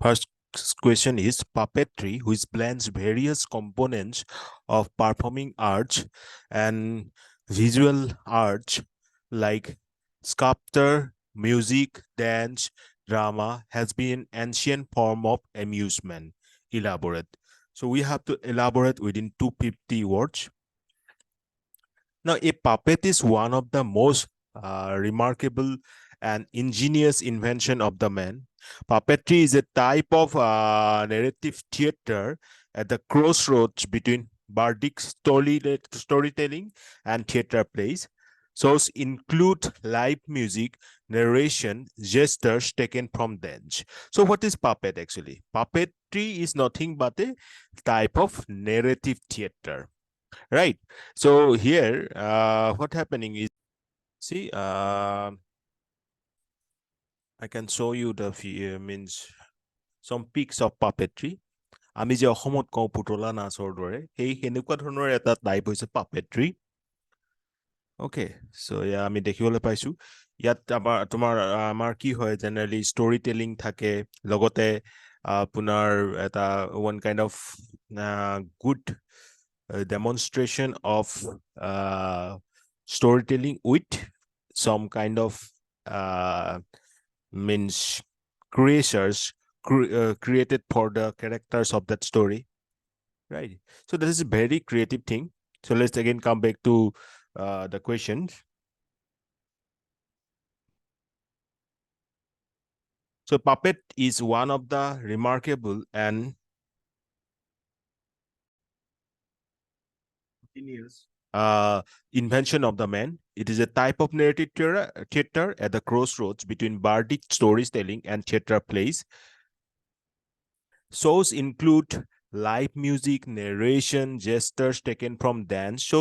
First question is puppetry, which blends various components of performing arts and visual arts like sculpture, music, dance, drama, has been an ancient form of amusement. Elaborate. So we have to elaborate within 250 words. Now, a puppet is one of the most remarkable and ingenious invention of the man. Puppetry is a type of narrative theater at the crossroads between bardic storytelling and theater plays. Sources include live music, narration, gestures taken from dance. So what is puppet actually? Puppetry is nothing but a type of narrative theater. Right. So here, what happening is, see, I can show you the means some pics of puppetry. আমি যে অসমত কওঁ পুতলা নাচৰ দৰে সেই সেনেকুৱা ধৰণৰ এটা টাইপ হৈছে puppetry. Okay, so আমি দেখিবলৈ পাইছো ইয়াত আমাৰ কি হয় জেনাৰেলি ষ্টৰি টেলিং থাকে লগতে আপোনাৰ এটা one kind of good demonstration of storytelling with some kind of means created for the characters of that story, right? So this is a very creative thing. So let's again come back to the questions. So puppet is one of the remarkable and invention of the man. It is a type of narrative theater at the crossroads between bardic storytelling and theater plays. Shows include live music, narration, gestures taken from dance. So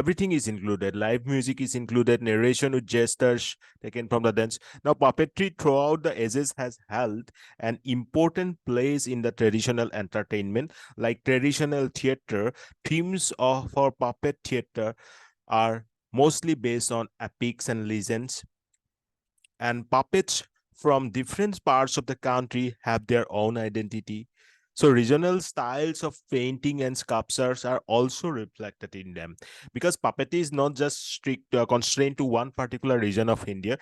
everything is included. Live music is included, narration with gestures taken from the dance. Now, puppetry throughout the ages has held an important place in the traditional entertainment. Like traditional theater, themes for puppet theater are mostly based on epics and legends. And puppets from different parts of the country have their own identity. So regional styles of painting and sculptures are also reflected in them, because puppetry is not just strict constrained to one particular region of India.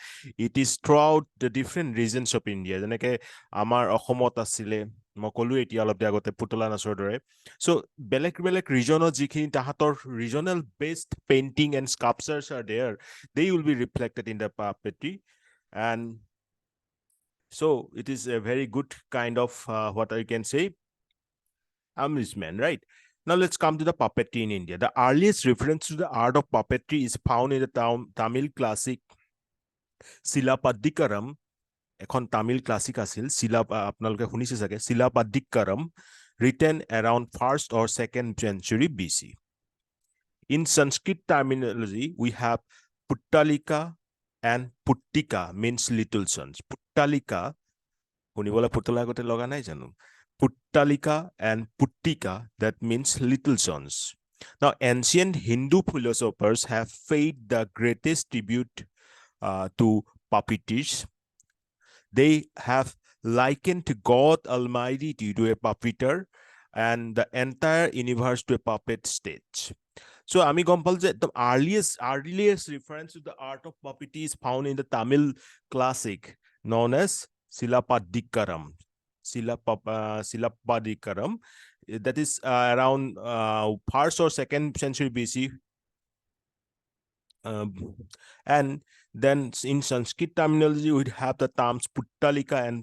It is throughout the different regions of India. যেনেকে আমাৰ অসমত আছিলে মই কলো এতিয়া অলপ আগতে পুতলা নাচৰ দৰে so বেলেগ বেলেগ ৰিজনত যিখিনি তাহাঁতৰ regional based painting and sculptures are there, they will be reflected in the puppetry. And so it is a very good kind of what I can say amusement, right? Now let's come to the puppetry in India. The earliest reference to the art of puppetry is found in the Tamil classic Silapadikaram. এখন Tamil classic আছিল আপোনালোকে শুনিছে চাগে Silapadikaram, written around 1st or 2nd century BC. In Sanskrit terminology, we have Puttalika and Puttika, means little sons. Puttalika, শুনিবলৈ পুতলা আগতে লগা নাই জানো? Puttalika and Puttika, that means little sons. Now, ancient Hindu philosophers have paid the greatest tribute to puppeteers. They have likened God Almighty to a puppeteer and the entire universe to a puppet stage. So আমি গম পালো যে the earliest reference to the art of puppetry is found in the Tamil classic known as Silapadikaram. Silapadikaram, that is around 1st or 2nd century BC. And then in Sanskrit terminology, we have the terms Puttalika and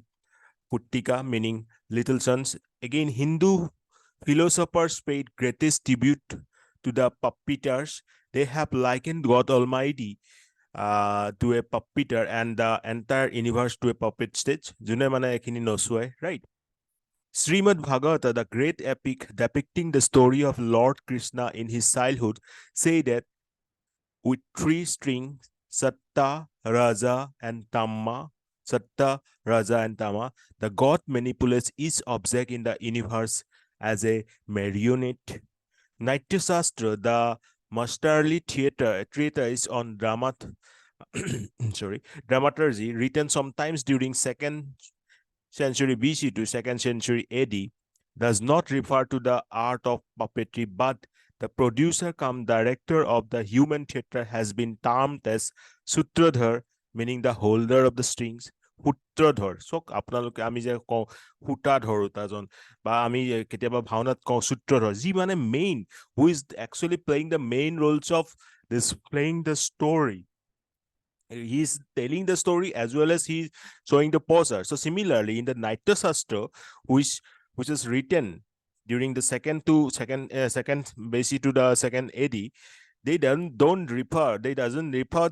Puttika, meaning little sons. Again, Hindu philosophers paid greatest tribute to the puppeteers. They have likened God Almighty to a puppeteer and the entire universe to a puppet stage. June mane ekhini nosue, right? Srimad Bhagavata, the great epic depicting the story of Lord Krishna in his childhood, say that with 3 strings, Satta, Raja, and Tamma, Satta, Raja, and Tama, the god manipulates each object in the universe as a marionette. Natya Shastra, the masterly treatise on dramaturgy, written sometimes during 2nd century BC to 2nd century AD does not refer to the art of puppetry, but the producer come director of the human theater has been termed as Sutradhar, meaning the holder of the strings. সূত্ৰধৰ চক আপোনালোকে আমি যে কওঁ সূতাধৰ তাজন বা আমি কেতিয়াবা ভাওনাত কওঁ সূত্ৰধৰ যি মানে main who is actually playing the main Rolls of this playing the story he's telling the story as well as he's showing the poser. So similarly, in the Naitya Shastra, which is written during the second BC to the second AD, they doesn't refer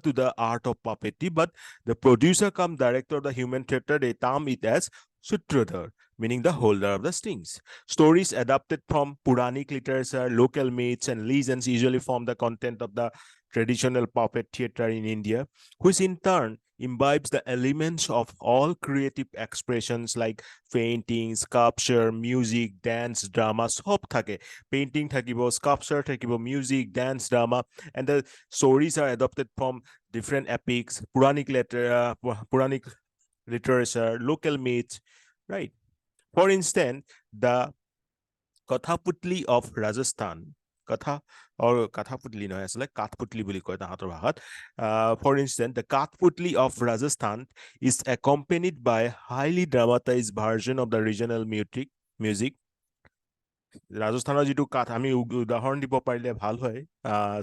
to the art of puppetry, but the producer come director of the human theater, they term it as Sutradhar, meaning the holder of the strings. Stories adapted from Puranic literature, local myths, and legends usually form the content of the traditional puppet theater in India, which in turn imbibes the elements of all creative expressions like painting, sculpture, music, dance, drama, সব থাকে painting থাকিব, sculpture থাকিব, music, dance, drama, and the stories are adopted from different epics, Puranic literature, local myths, right? For instance, the Kathaputli of Rajasthan, Katha or Kathaputli no, it's like Kathputli বুলি কয় তাহাঁতৰ ভাষাত. For instance, the Kathputli of Rajasthan is accompanied by a highly dramatized version of the regional music. ৰাজস্থানৰ যিটো কাঠ আমি উদাহৰণ দিব পাৰিলে ভাল হয়.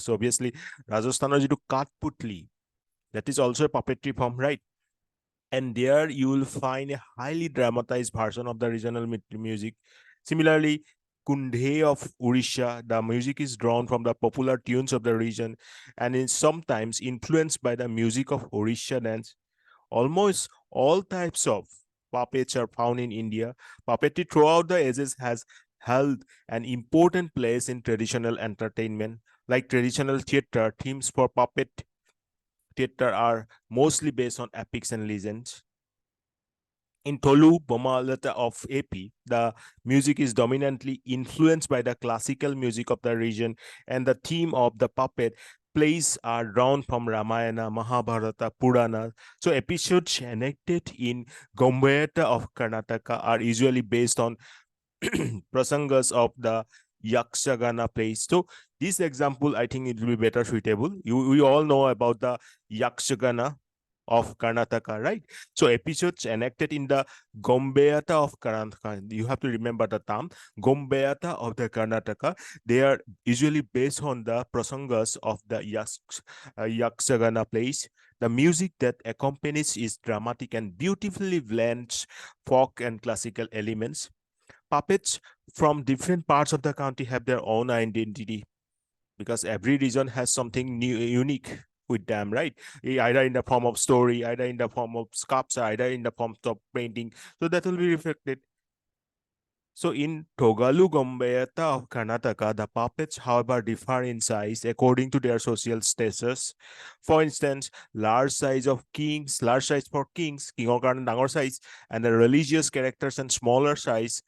So obviously ৰাজস্থানৰ যিটো কাঠপুতলি, that is also a puppetry form, right? And there you will find a highly dramatized version of the regional music. Similarly, Kundhe of Odisha, the music is drawn from the popular tunes of the region and is sometimes influenced by the music of Odisha dance. Almost all types of puppets are found in India. Puppetry throughout the ages has held an important place in traditional entertainment. Like traditional theater, themes for puppet theater are mostly based on epics and legends. In Tolu Bomalata of AP, the music is dominantly influenced by the classical music of the region, and the theme of the puppet plays are drawn from Ramayana, Mahabharata, Purana. So episodes enacted in Gombeyata of Karnataka are usually based on prasangas of the Yakshagana plays. So this example, I think it will be better suitable. We all know about the Yakshagana of Karnataka, right? So episodes enacted in the Gombeyata of Karnataka, you have to remember the term Gombeyata of the Karnataka. They are usually based on the prasangas of the Yakshagana plays. The music that accompanies is dramatic and beautifully blends folk and classical elements. Puppets from different parts of the country have their own identity because every region has something new, unique with them, right? Either in the form of story, either in the form of sculpture, either in the form of painting. So that will be reflected. So in Togalu Gombeyata of Karnataka, the puppets, however, differ in size according to their social status. For instance, large size for kings, king or dangor size, and the religious characters, and smaller size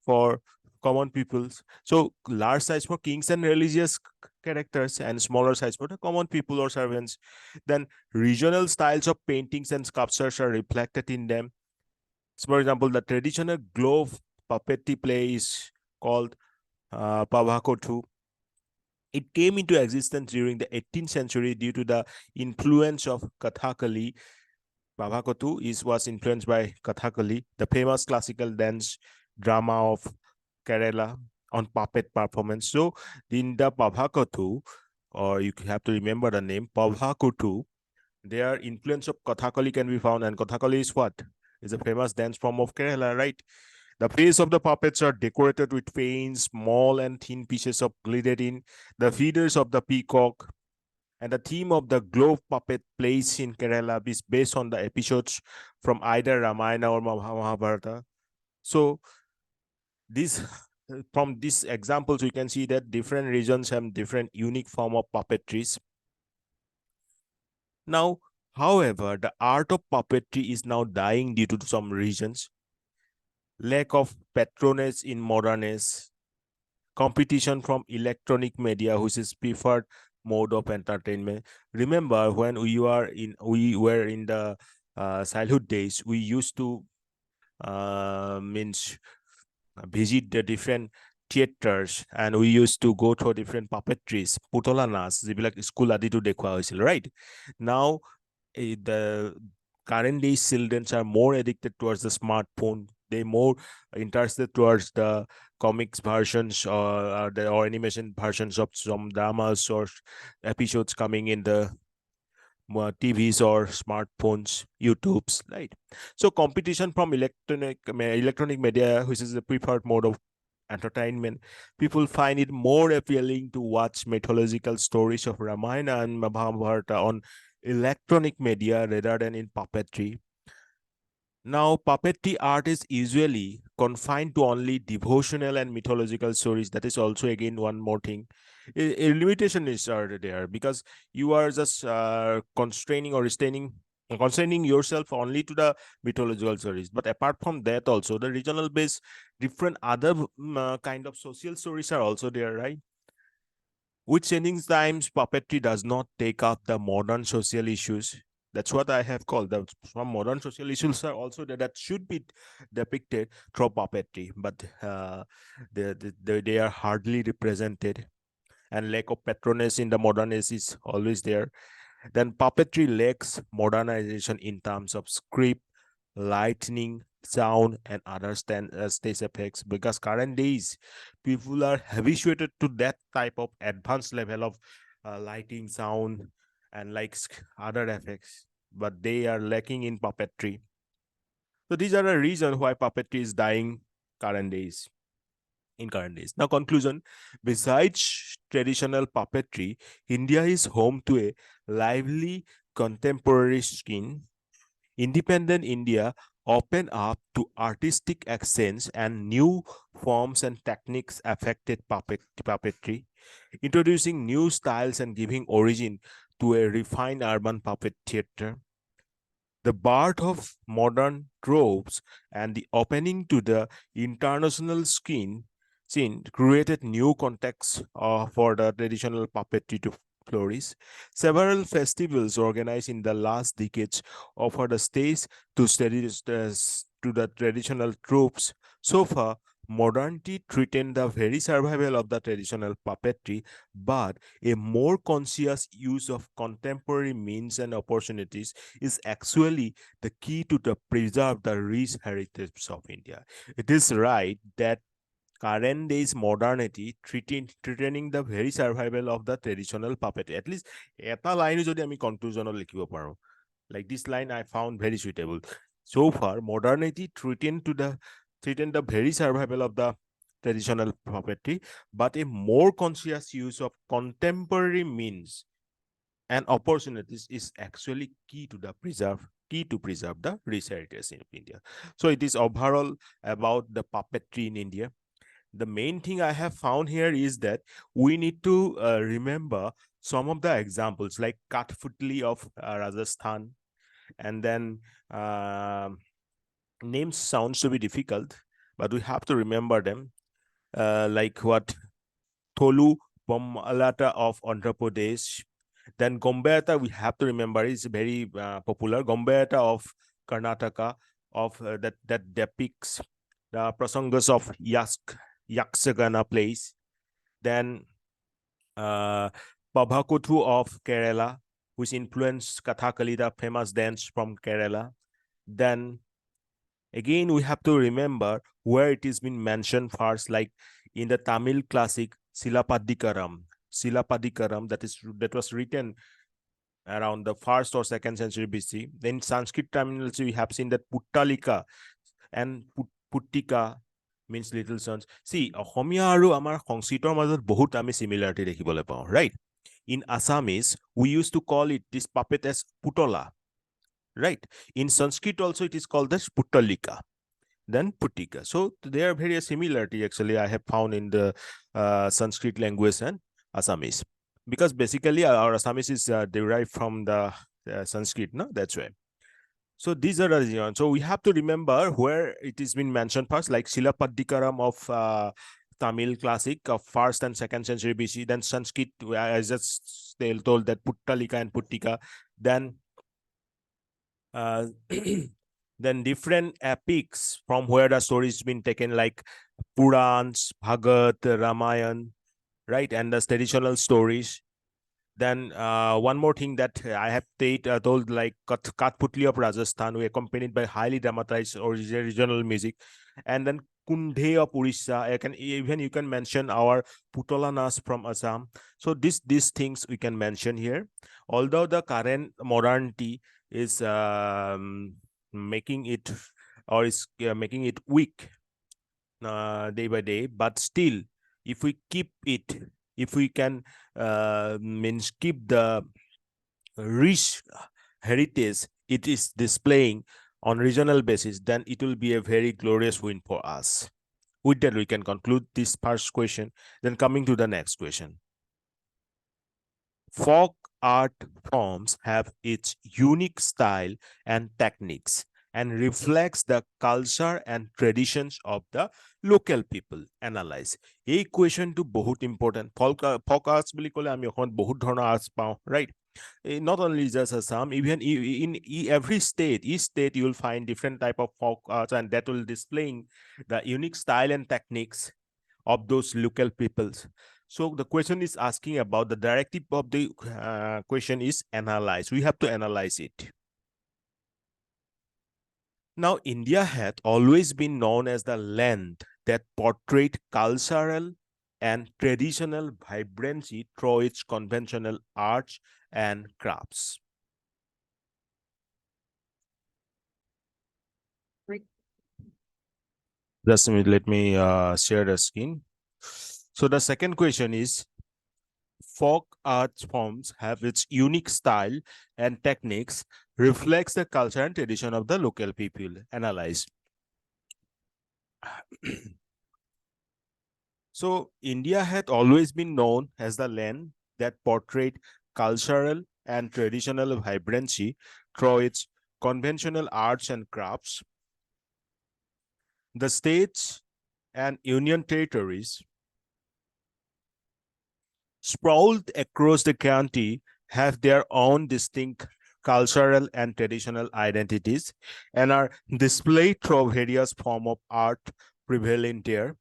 for common peoples. So large size for kings and religious characters, and smaller size for the common people or servants. Then regional styles of paintings and sculptures are reflected in them. So for example, the traditional glove puppetry play is called Pavakotu. It came into existence during the 18th century due to the influence of Kathakali. Pavakotu was influenced by Kathakali, the famous classical dance drama of Kerala, on puppet performance. So in the Pavakotu, or you have to remember the name Pavakotu, their influence of Kathakali can be found, and Kathakali is what? Is a famous dance form of Kerala, right? The face of the puppets are decorated with faint, small and thin pieces of glittering, the feathers of the peacock, and the theme of the glove puppet plays in Kerala is based on the episodes from either Ramayana or Mahabharata. So from these examples, we can see that different regions have different unique form of puppetries. Now, however, the art of puppetry is now dying due to some reasons. Lack of patronage in modern age, competition from electronic media, which is preferred mode of entertainment. Remember, when we were in the childhood days, we used to means visit the different theaters, and we used to go to different puppetries, putola nas যিবিলাক school আদিতো দেখুওৱা হৈছিল, right? Now the current days children are more addicted towards the smartphone. They more interested towards the comics versions or animation versions of some dramas or episodes coming in the TVs or smartphones, YouTube's, right? So competition from electronic media, which is the preferred mode of entertainment, people find it more appealing to watch mythological stories of Ramayana and Mahabharata on electronic media rather than in puppetry. Now, puppetry art is usually confined to only devotional and mythological stories. That is also, again, one more thing. A limitation is there because you are just constraining or constraining yourself only to the mythological stories. But apart from that, also the regional based different other kind of social stories are also there, right? With changing times, puppetry does not take up the modern social issues. That's what I have called. Some modern social issues are also there that should be depicted through puppetry, but they are hardly represented. And lack of patronage in the modern age is always there. Then puppetry lacks modernization in terms of script, lightning, sound, and other stage effects, because current days people are habituated to that type of advanced level of lighting, sound, and like other effects, but they are lacking in puppetry. So these are the reasons why puppetry is dying current days. In current days. Now, conclusion. Besides traditional puppetry, India is home to a lively contemporary scene. Independent India opened up to artistic exchange and new forms and techniques affected puppetry, introducing new styles and giving origin to a refined urban puppet theater. The birth of modern tropes and the opening to the international scene created new contexts for the traditional puppetry to flourish. Several festivals organized in the last decades offered a stage to the traditional tropes. So far, modernity threatened the very survival of the traditional puppetry, but a more conscious use of contemporary means and opportunities is actually the key to preserve the rich heritage of India. It is right that current days modernity threatening the very survival of the traditional puppet. At least এটা line যদি আমি conclusion লিখিব পাৰো, like this line I found very suitable. So far, modernity threatened the very survival of the traditional puppetry, but a more conscious use of contemporary means and opportunities is actually key to preserve the rich heritage in India. So it is overall about the puppetry in India. The main thing I have found here is that we need to remember some of the examples like Kathputli of Rajasthan, and then names sounds to be difficult, but we have to remember them, like what Tolu Bommalata of Andhra Pradesh. Then Gombeata, we have to remember, is very popular. Gombeata of Karnataka, of that depicts the prasangas of Yaksagana plays. Then Pabhakothu of Kerala, which influenced Kathakali, the famous dance from Kerala. Then again, we have to remember where it has been mentioned first, like in the Tamil classic Silapadikaram, that was written around the 1st or 2nd century BC. Then Sanskrit terminology, we have seen that Puttalika and Puttika means little sons. See, Ohomia aru amar সংস্কৃতৰ মাজত বহুত আমি similarity দেখিবলৈ পাওঁ, right? In Assamese, we used to call this puppet as Putola, right? In Sanskrit also it is called as Puttalika, then Puttika. So there are very similarity actually I have found in the Sanskrit language and Assamese, because basically our Assamese is derived from the Sanskrit, no? That's why. So these are the, so we have to remember where it has been mentioned first, like Silapadikaram of Tamil classic of 1st and 2nd century BC. Then Sanskrit, I just told that Puttalika and Puttika. Then Then different epics from where the stories been taken, like Purans, Bhagavad, Ramayan, right, and the traditional stories. Then one more thing that I have told, like Kathputli of Rajasthan, we accompanied by highly dramatized regional music. And then Kundhe of Orissa, you can mention our Putola Nas from Assam. So these things we can mention here. Although the current modernity is making it, or is making it weak day by day, but still, if we keep it, if we can means keep the rich heritage it is displaying on regional basis, then it will be a very glorious win for us. With that, we can conclude this first question. Then coming to the next question. Folk art forms have its unique style and techniques and reflects the culture and traditions of the local people. Analyze. এই কুৱেশ্যনটো বহুত important. folk arts বুলি ক'লে আমি অসমত বহুত ধৰণৰ arts পাওঁ, right? Not only just Assam, even in every state, each state you will find different type of folk arts, and that will displaying the unique style and techniques of those local peoples. So the question is asking about the directive of the question is analyze. We have to analyze it. Now, India had always been known as the land that portrayed cultural and traditional vibrancy through its conventional arts and crafts. Just a minute, let me share the screen. So the second question is, folk art forms have its unique style and techniques, reflects the culture and tradition of the local people. Analyze. So India had always been known as the land that portrayed cultural and traditional vibrancy through its conventional arts and crafts. The states and union territories sprawled across the country have their own distinct cultural and traditional identities and are displayed through various forms of art prevalent there.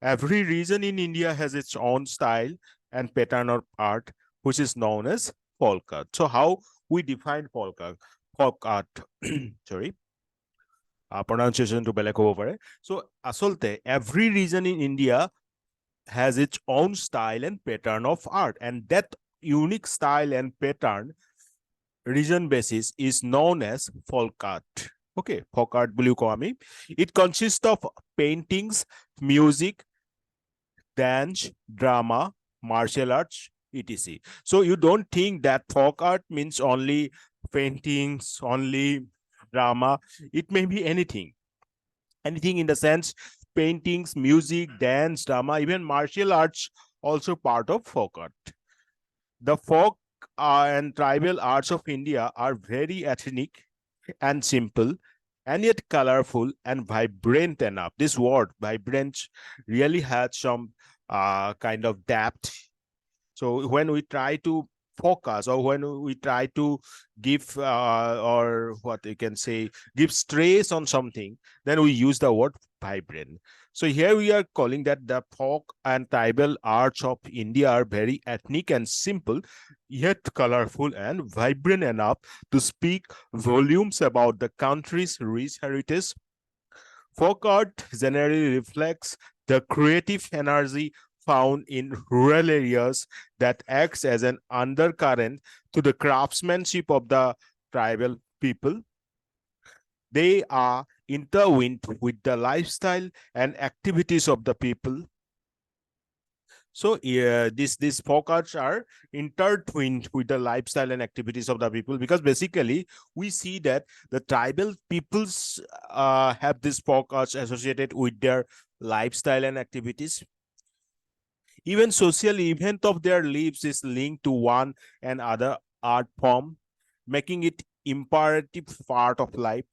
Every region in India has its own style and pattern of art, which is known as folk art. So how we define folk art? Sorry, pronunciation to belek hobo pare. So asolte every region in India has its own style and pattern of art, and that unique style and pattern region basis is known as folk art. Okay, folk art bulu ko ami. It consists of paintings, music, dance, drama, martial arts, etc. So you don't think that folk art means only paintings, only drama. It may be anything. Anything in the sense paintings, music, dance, drama, even martial arts also part of folk art. The folk and tribal arts of India are very ethnic and simple, and yet colorful and vibrant enough. This word vibrant really has some kind of depth. So when we try to focus, or when we try to give or what you can say, give stress on something, then we use the word vibrant. So here we are calling that the folk and tribal arts of India are very ethnic and simple, yet colorful and vibrant enough to speak volumes about the country's rich heritage. Folk art generally reflects the creative energy found in rural areas that acts as an undercurrent to the craftsmanship of the tribal people. They are intertwined with the lifestyle and activities of the people. So these folk arts are intertwined with the lifestyle and activities of the people, because basically we see that the tribal peoples have these folk arts associated with their lifestyle and activities. Even social event of their lives is linked to one and other art form, making it imperative part of life.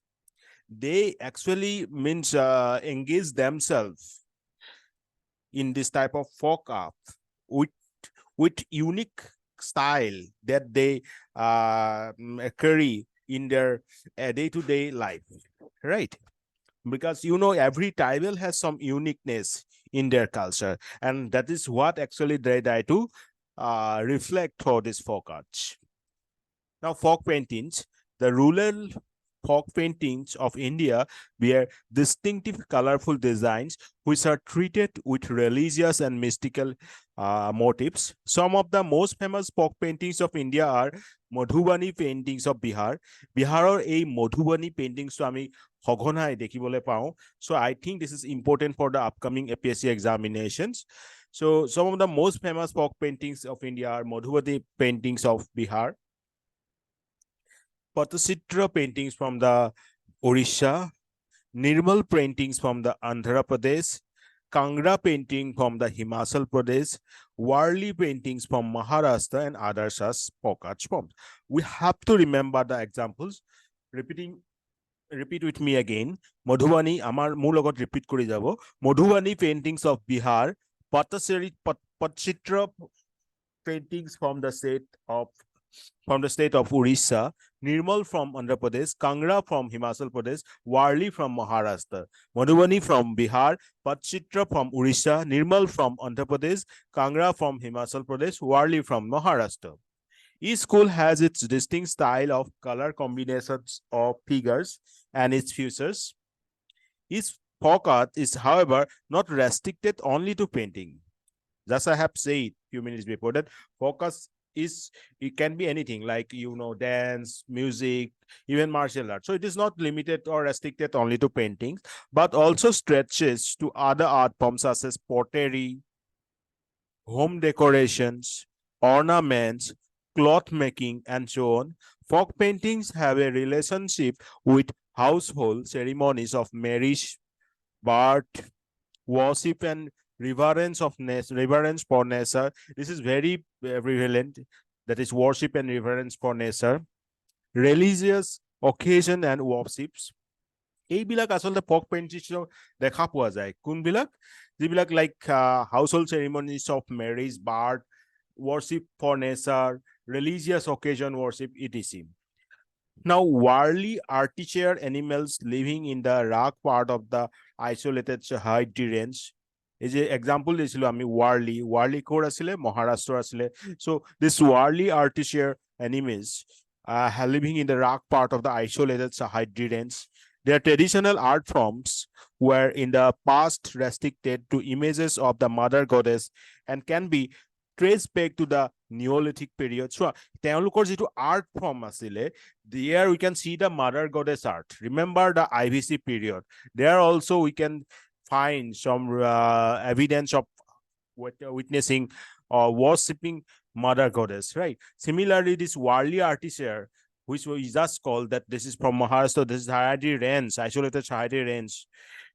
They actually means engage themselves in this type of folk art with unique style that they carry in their day-to-day life. right? Because every tribal has some uniqueness in their culture, and that is what actually they try to reflect through this folk art. Now, folk paintings, the rural folk paintings of India bear distinctive colorful designs which are treated with religious and mystical motifs. Some of the most famous folk paintings of India are Madhubani paintings of Bihar. Biharer এই Madhubani paintings to আমি সঘনাই দেখিবলৈ পাওঁ. So I think this is important for the upcoming APSC examinations. So some of the most famous folk paintings of India are Madhubani paintings of Bihar, Patachitra paintings from the Odisha, Nirmal paintings from the Andhra Pradesh, Kangra painting from the Himachal Pradesh, Warli paintings from Maharashtra, and others as folk art forms. We have to remember the examples. Repeat with me again. Madhubani, আমার মোৰ লগত repeat কৰি যাব. Madhubani paintings of Bihar, Patachitra paintings from the state of Orissa, Nirmal from Andhra Pradesh, Kangra from Himachal Pradesh, Warli from Maharashtra, Madhubani from Bihar, Patachitra from Orissa, Nirmal from Andhra Pradesh, Kangra from Himachal Pradesh, Warli from Maharashtra. Each school has its distinct style of color combinations of figures and its features. Each folk art is, however, not restricted only to painting. Just I have said few minutes before that focus is, it can be anything like dance, music, even martial art. So it is not limited or restricted only to paintings, but also stretches to other art forms such as pottery, home decorations, ornaments, cloth making, and so on. Folk paintings have a relationship with household ceremonies of marriage, birth, worship, and reverence for nature. This is very prevalent. That is worship and reverence for nature, religious occasion and worships. এইবিলাক আচলতে ফক পেইন্টিংছৰ দেখা পোৱা যায়। কোনবিলাক? যিবিলাক like household ceremonies of marriage, birth, worship for nature, religious occasion worship, etc. Now, warli artichair animals living in the rock part of the isolated Sahyadri range. এই যে এক্সাম্পল দিছিলো আমি warli ক'ৰ আছিলে? মহাৰাষ্ট্ৰ আছিলে। So this warli artichair animals living in the rock part of the isolated Sahyadri range. Their traditional art forms were in the past restricted to images of the mother goddess and can be traced back to the Neolithic period. So তেওঁলোকৰ যিটো art form আছিলে, there we can see the mother goddess art. Remember the IVC period. There also we can find some evidence of witnessing or worshipping mother goddess, right? Similarly, this warli artichair, which we just called that this is from Maharashtra, this is Sahyadri range, isolated Sahyadri range.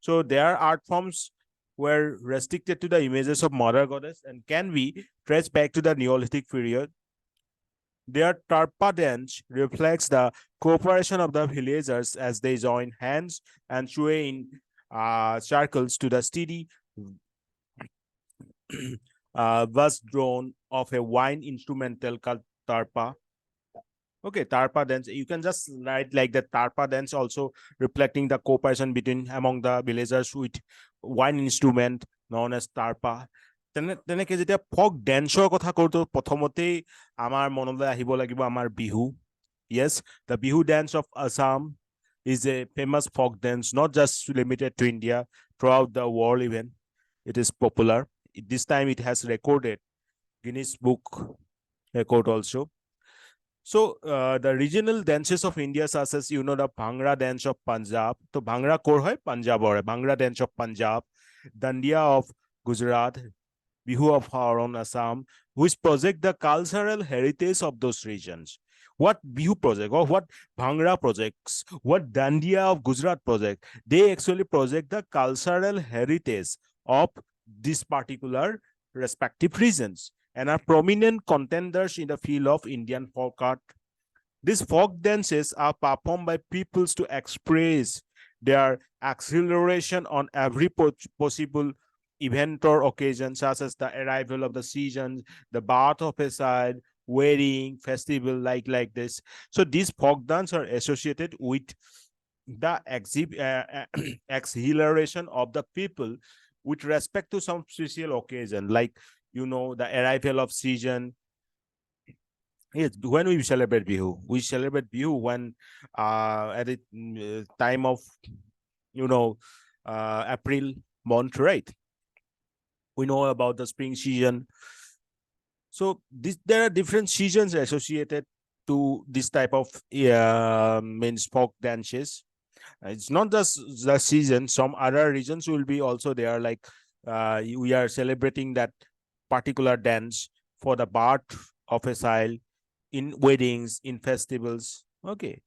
So their art forms were restricted to the images of mother goddess and can be traced back to the Neolithic period. Their tarpa dance reflects the cooperation of the villagers as they join hands and sway in circles to the steady buzz drone of a wine instrumental called tarpa. Okay, tarpa dance. You can just write like that. Tarpa dance also reflecting the cooperation among the villagers with wine instrument known as tarpa. তেনেকে যেতিয়া ফক ডেন্সৰ কথা কওঁতো প্ৰথমতেই আমাৰ মনলৈ আহিব লাগিব আমাৰ Bihu. Yes, the Bihu dance of Assam is a famous folk dance, not just limited to India, throughout the world even. It is popular. This time it has recorded Guinness Book record also. So the regional dances of India, such as the Bhangra dance of Punjab. So Bhangra kor hoy Punjab or Bhangra dance of Punjab, Dandiya of Gujarat, Bihu of our own Assam, which project the cultural heritage of those regions. What Bihu project or what Bhangra projects, what Dandiya of Gujarat project, they actually project the cultural heritage of this particular respective regions and are prominent contenders in the field of Indian folk art. These folk dances are performed by peoples to express their exhilaration on every possible event or occasion, such as the arrival of the season, the birth of a child, wedding, festival, like this. So these folk dances are associated with the exhilaration of the people with respect to some special occasion, like the arrival of season. Yes, when we celebrate Bihu when at the time of April month, right? We know about the spring season. So there are different seasons associated to this type of means folk dances. It's not just the season. Some other regions will be also there. Like we are celebrating that particular dance for the birth of a child, in weddings, in festivals. Okay.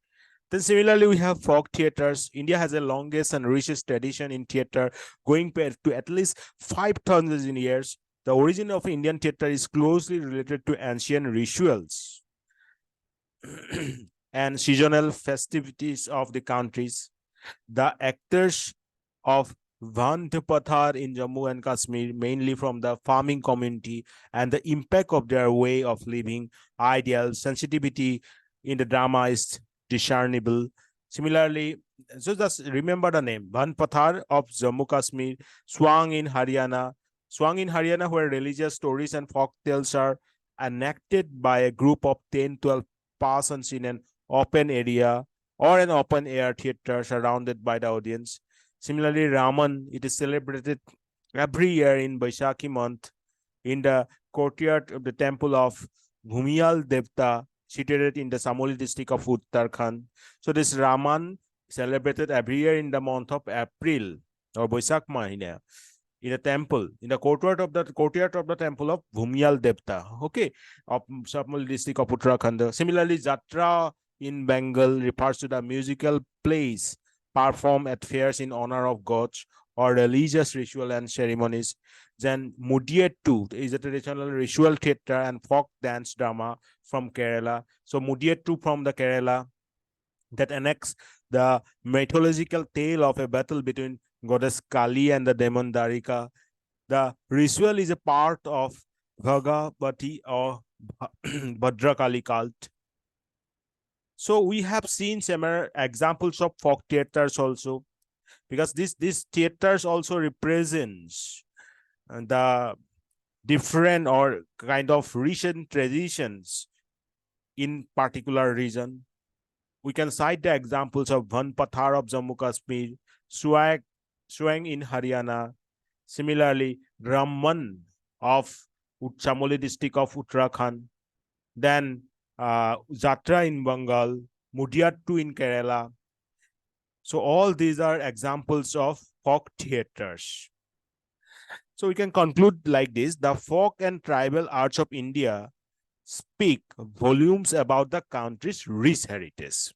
Then similarly, we have folk theaters. India has the longest and richest tradition in theater, going back to at least 5,000 years. The origin of Indian theater is closely related to ancient rituals and seasonal festivities of the countries. The actors of Vandpathar in Jammu and Kashmir, mainly from the farming community, and the impact of their way of living, ideal sensitivity in the drama is discernible. Similarly, so just remember the name Vandpathar of Jammu Kashmir, Swang in Haryana. Swang in Haryana, where religious stories and folk tales are enacted by a group of 10-12 persons in an open area or an open air theater surrounded by the audience. Similarly, Raman, it is celebrated every year in Baishakhi month in the courtyard of the temple of Bhumiyal Devta, situated in the Samoli district of Uttarakhand. So this Raman celebrated every year in the month of April or Baishak Mahina in a temple, in the courtyard of the temple of Bhumiyal Devta, okay, of Samoli district of Uttarakhand. Similarly, Jatra in Bengal refers to the musical plays performed at fairs in honor of gods or religious ritual and ceremonies. Then Mudiyettu is a traditional ritual theatre and folk dance drama from Kerala. So Mudiyettu from the Kerala that enacts the mythological tale of a battle between goddess Kali and the demon Darika. The ritual is a part of Bhagavati or Bhadrakali cult. So we have seen similar examples of folk theaters also, because these theaters also represents the different or kind of recent traditions in particular region. We can cite the examples of Vanpathar of Jammu Kashmir, Swang in Haryana. Similarly, Ramman of Chamoli district of Uttarakhand. Then Jatra in Bengal, Mudiyattu in Kerala. So all these are examples of folk theaters. So we can conclude like this: the folk and tribal arts of India speak volumes about the country's rich heritage.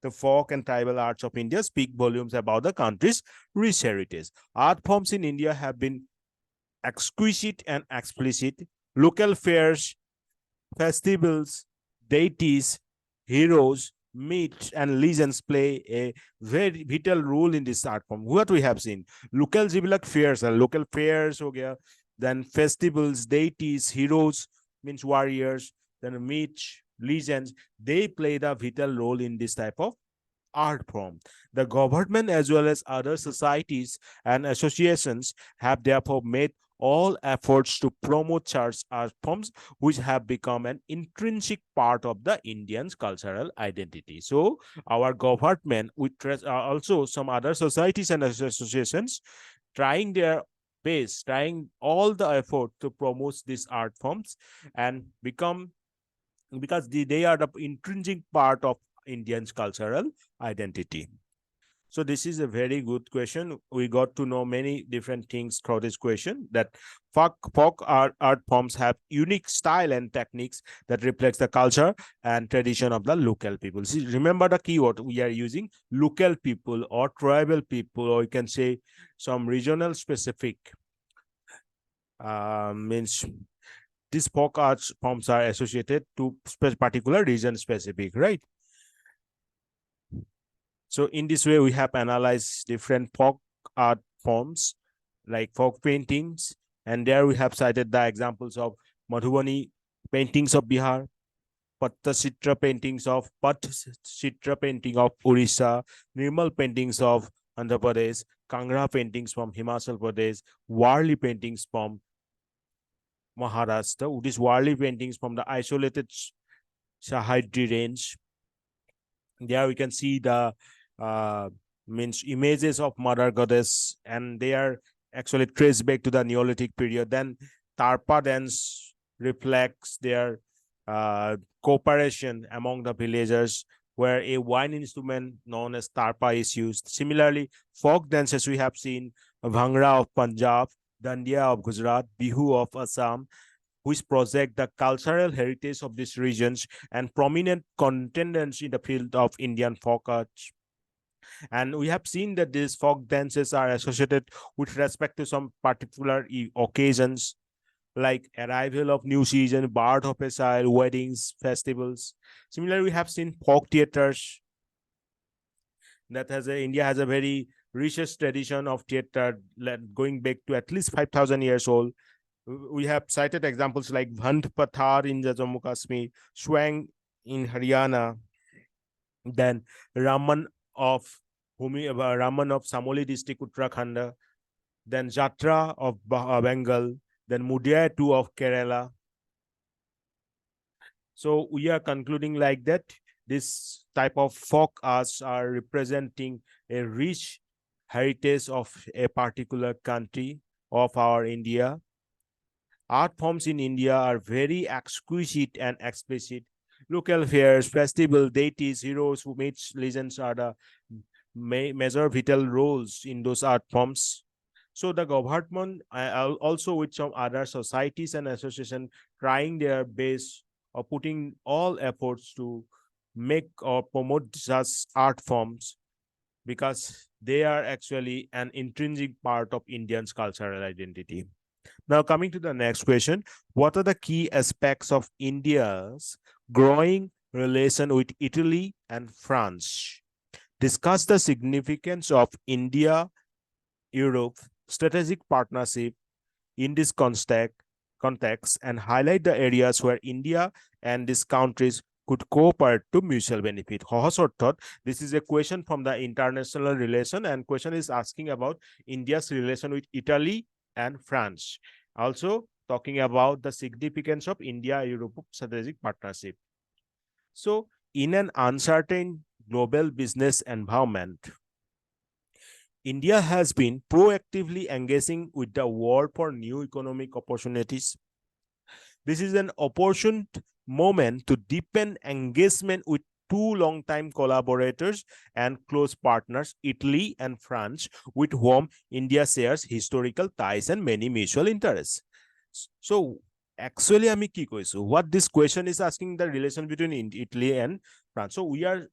The folk and tribal arts of India speak volumes about the country's rich heritage. Art forms in India have been exquisite and explicit. Local fairs, festivals, deities, heroes, myths, and legends play a very vital role in this art form. What we have seen, local fairs, ho gaya, then festivals, deities, heroes means warriors, then myths, legends, they play the vital role in this type of art form. The government as well as other societies and associations have therefore made all efforts to promote such art forms, which have become an intrinsic part of the Indian's cultural identity. So our government, with also some other societies and associations, trying their best, trying all the effort to promote these art forms and become, because they are the intrinsic part of Indian's cultural identity. So this is a very good question. We got to know many different things through this question, that folk art forms have unique style and techniques that reflects the culture and tradition of the local people. See, remember the keyword we are using: local people or tribal people, or you can say some regional specific, means these folk art forms are associated to particular region specific, right? So in this way, we have analyzed different folk art forms like folk paintings, and there we have cited the examples of Madhubani paintings of Bihar, Pattachitra paintings of Orissa, Nirmal paintings of Andhra Pradesh, Kangra paintings from Himachal Pradesh, Warli paintings from Maharashtra, these Warli paintings from the isolated Sahyadri range. There we can see the means images of Mother Goddess, and they are actually traced back to the Neolithic period. Then Tarpa dance reflects their cooperation among the villagers, where a wine instrument known as tarpa is used. Similarly, folk dances we have seen Bhangra of Punjab, Dandiya of Gujarat, Bihu of Assam, which project the cultural heritage of these regions and prominent contenders in the field of Indian folk art. And we have seen that these folk dances are associated with respect to some particular occasions, like arrival of new season, birth of a child, weddings, festivals. Similarly, we have seen folk theaters. India has a very richest tradition of theater going back to at least 5,000 years old. We have cited examples like Bhand Pathar in Jammu Kashmir, Swang in Haryana, then Raman of Samoli district, Uttarakhand, then Jatra of Bengal, then Mudia 2 of Kerala. So we are concluding like that. This type of folk arts are representing a rich heritage of a particular country of our India. Art forms in India are very exquisite and explicit. Local fairs, festival, deities, heroes who made legends are the major vital roles in those art forms. So the government, also with some other societies and associations, trying their best or putting all efforts to make or promote such art forms, because they are actually an intrinsic part of Indians' cultural identity. Now, coming to the next question, what are the key aspects of India's growing relation with Italy and France? Discuss the significance of India-Europe strategic partnership in this context and highlight the areas where India and these countries could cooperate to mutual benefit. This is a question from the international relation, and question is asking about India's relation with Italy and France. Also talking about the significance of India-Europe strategic partnership. So in an uncertain global business environment, India has been proactively engaging with the world for new economic opportunities. This is an opportune moment to deepen engagement with two long-time collaborators and close partners, Italy and France, with whom India shares historical ties and many mutual interests. So actually, what this question is asking, the relation between Italy and France. So we are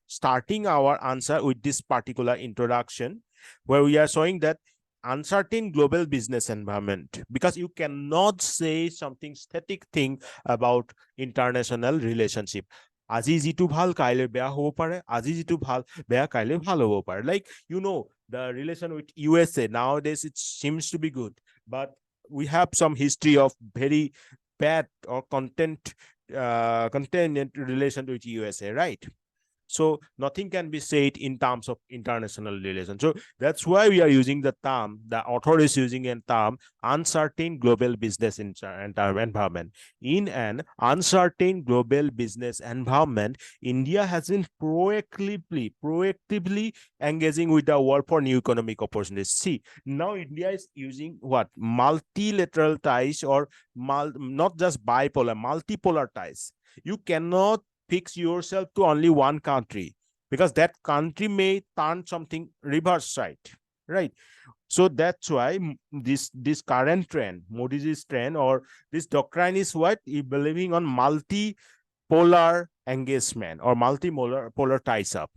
starting our answer with this particular introduction, where we are showing that uncertain global business environment, because you cannot say something static thing about international relationship. আজি যিটো ভাল কাইলৈ বেয়া হ'ব পাৰে, আজি যিটো ভাল বেয়া কাইলৈ ভাল হ'ব পাৰে. Like, the relation with USA nowadays, it seems to be good, but we have some history of very bad or content relation with USA, right? So nothing can be said in terms of international relations. So that's why we are using the term, the author is using a term, uncertain global business environment. In an uncertain global business environment, India has been proactively engaging with the world for new economic opportunities. See, now India is using what? Multilateral ties, or not just bipolar, multipolar ties. You cannot fix yourself to only one country, because that country may turn something reverse side, right? So that's why this current trend, Modi's trend, or this doctrine is what? Believing on multipolar engagement or multipolar ties up.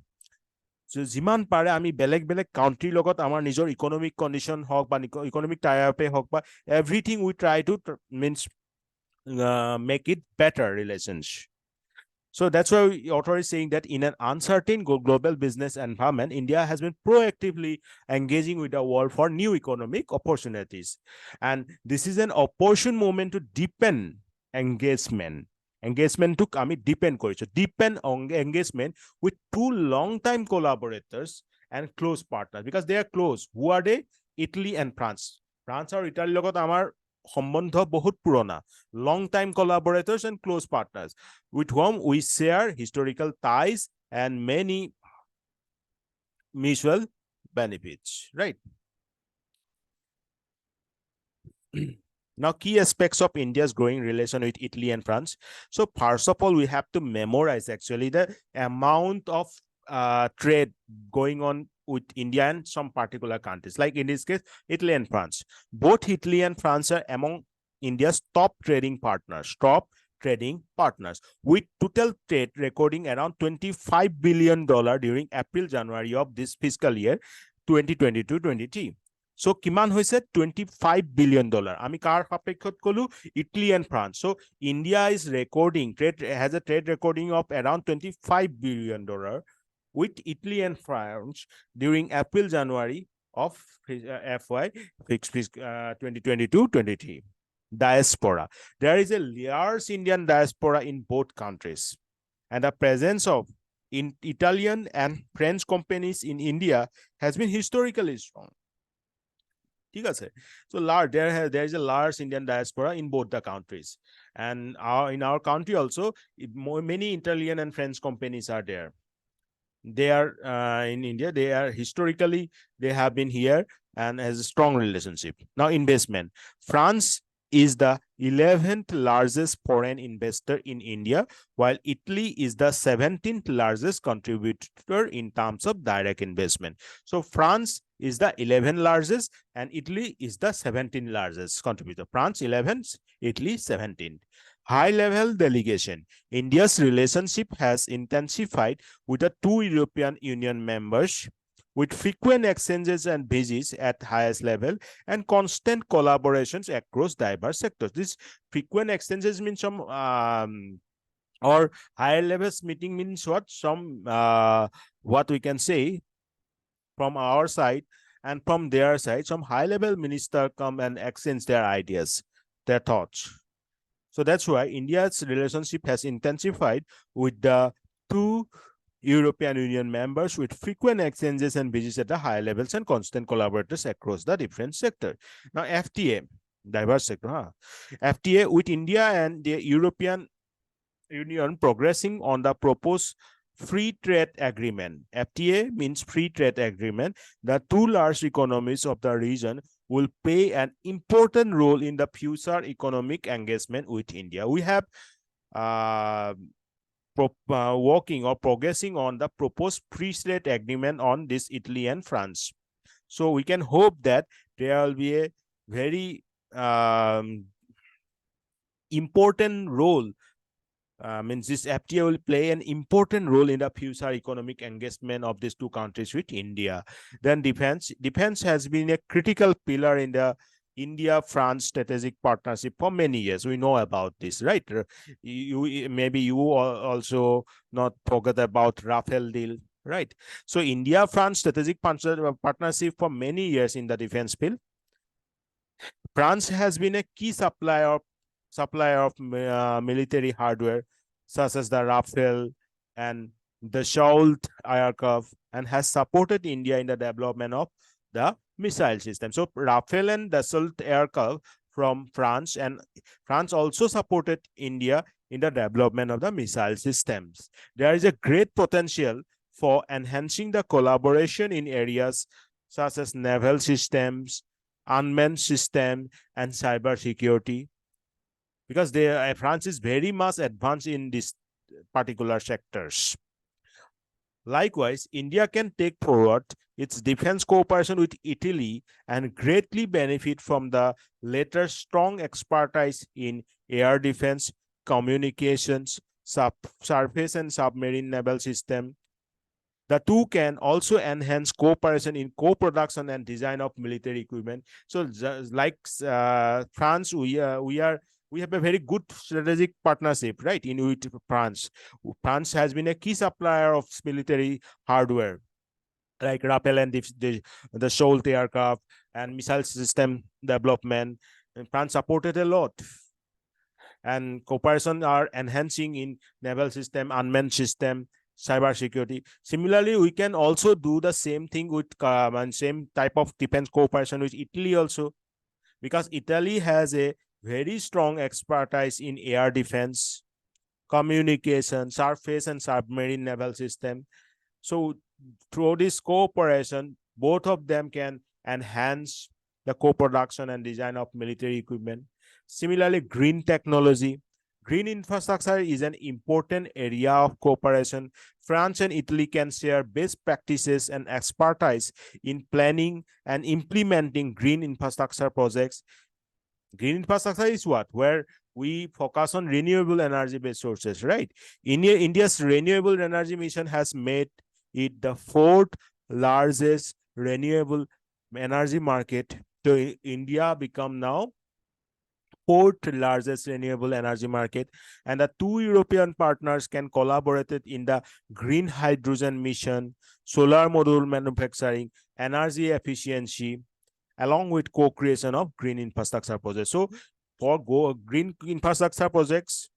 So যিমান পাৰে আমি বেলেগ বেলেগ কাউন্ট্ৰিৰ লগত আমাৰ নিজৰ economic condition হওক বা ইকনমিক টাই আপে হওক বা everything we try to means make it better relationship. So that's why the author is saying that in an uncertain global business environment, India has been proactively engaging with the world for new economic opportunities. And this is an opportune moment to deepen engagement engagement took ami depend koricho, depend on engagement with two long time collaborators and close partners, because they are close. Who are they? Italy and France. France or Italy logot amar সম্বন্ধ বহুত পুরোনা, long time collaborators and close partners with whom we share historical ties and many mutual benefits, right? Now, key aspects of India's growing relation with Italy and France. So first of all, we have to memorize actually the amount of trade going on with India and some particular countries, like in this case, Italy and France. Both Italy and France are among India's top trading partners, with total trade recording around $25 billion during April-January of this fiscal year 2022-23. So kiman hoise $25 billion. Ami kar sapekhot kolu Italy and France. So India is has a trade recording of around $25 billion with Italy and France during April-January of FY 2022-23. Diaspora. There is a large Indian diaspora in both countries, and the presence of Italian and French companies in India has been historically strong. So there is a large Indian diaspora in both the countries, and in our country also many Italian and French companies are there. They are in India. They are historically, they have been here and has a strong relationship. Now, investment. France is the 11th largest foreign investor in India, while Italy is the 17th largest contributor in terms of direct investment. So France is the 11th largest and Italy is the 17th largest contributor. France 11th, Italy 17th. High-level delegation. India's relationship has intensified with the two European Union members, with frequent exchanges and visits at highest level and constant collaborations across diverse sectors. This frequent exchanges means some or higher levels meeting means what? Some what we can say from our side and from their side, some high-level minister come and exchange their ideas, their thoughts. So that's why India's relationship has intensified with the two European Union members, with frequent exchanges and visits at the high levels and constant collaborators across the different sectors. Now, FTA, diverse sector. FTA with India and the European Union progressing on the proposed free trade agreement. FTA means free trade agreement. The two large economies of the region will play an important role in the future economic engagement with India. We have working or progressing on the proposed free trade agreement on this Italy and France. So we can hope that there will be a very important role. Means this FTA will play an important role in the future economic engagement of these two countries with India. Then defense. Defense has been a critical pillar in the India-France strategic partnership for many years. We know about this, right? Maybe you also not forget about Rafale deal, right? So India-France strategic partnership for many years in the defense field. France has been a key supplier of military hardware such as the Rafale and the Dassault aircraft, and has supported India in the development of the missile system. So Rafale and Dassault aircraft from France, and France also supported India in the development of the missile systems. There is a great potential for enhancing the collaboration in areas such as naval systems, unmanned system, and cyber security, because France is very much advanced in these particular sectors. Likewise, India can take forward its defense cooperation with Italy and greatly benefit from the latter's strong expertise in air defense, communications, surface and submarine naval system. The two can also enhance cooperation in co-production and design of military equipment. So, like France, we have a very good strategic partnership, right? With France. France has been a key supplier of military hardware, like Rafale and the Dassault aircraft and missile system development. And France supported a lot. and cooperation are enhancing in naval system, unmanned system, cyber security. Similarly, we can also do the same thing with and same type of defense cooperation with Italy also, because Italy has a very strong expertise in air defense, communication, surface and submarine naval system. So through this cooperation, both of them can enhance the co-production and design of military equipment. Similarly, green technology. Green infrastructure is an important area of cooperation. France and Italy can share best practices and expertise in planning and implementing green infrastructure projects. Green infrastructure is what? Where we focus on renewable energy based sources, right? India's renewable energy mission has made it the fourth largest renewable energy market. So India become now fourth largest renewable energy market, and the two European partners can collaborate in the green hydrogen mission, solar module manufacturing, energy efficiency, along with co-creation of green infrastructure projects. So for green infrastructure projects,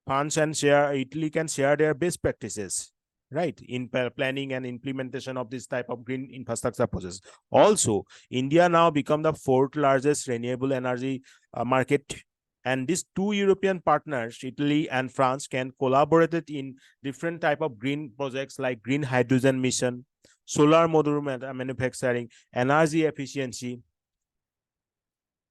France and Italy can share their best practices, right, in planning and implementation of this type of green infrastructure process. Also, India now become the fourth largest renewable energy market, and these two European partners, Italy and France, can collaborate in different type of green projects like green hydrogen mission, solar module manufacturing, energy efficiency.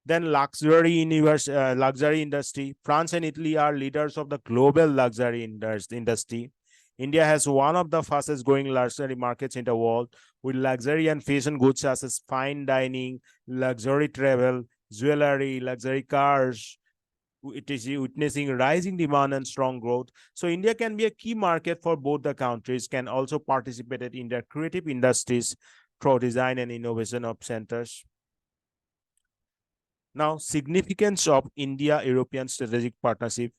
Then luxury industry. France and Italy are leaders of the global luxury industry. India has one of the fastest growing luxury markets in the world, with luxury and fashion goods such as fine dining, luxury travel, jewelry, luxury cars. It is witnessing rising demand and strong growth. So India can be a key market for both the countries, can also participate in their creative industries through design and innovation of centers. Now, significance of India-European strategic partnership.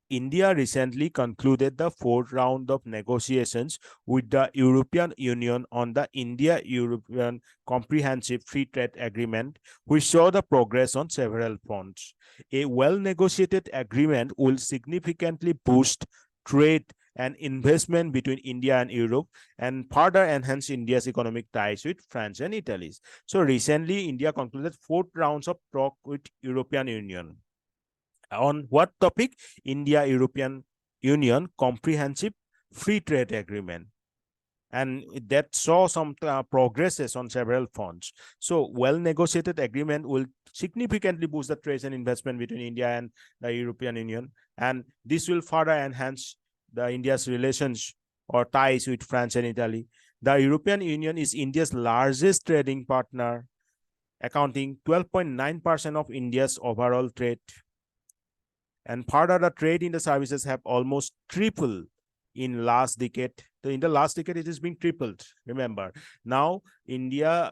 India recently concluded the fourth round of negotiations with the European Union on the India-European Comprehensive Free Trade Agreement, which saw the progress on several fronts. A well-negotiated agreement will significantly boost trade and investment between India and Europe, and further enhance India's economic ties with France and Italy. So recently, India concluded fourth rounds of talk with European Union. On what topic? India-European Union Comprehensive Free Trade Agreement. And that saw some progresses on several fronts. So well-negotiated agreement will significantly boost the trade and investment between India and the European Union. And this will further enhance the India's relations or ties with France and Italy. The European Union is India's largest trading partner, accounting 12.9% of India's overall trade. And further, the trade in the services have almost tripled in last decade. So in the last decade, it has been tripled. Remember, now India's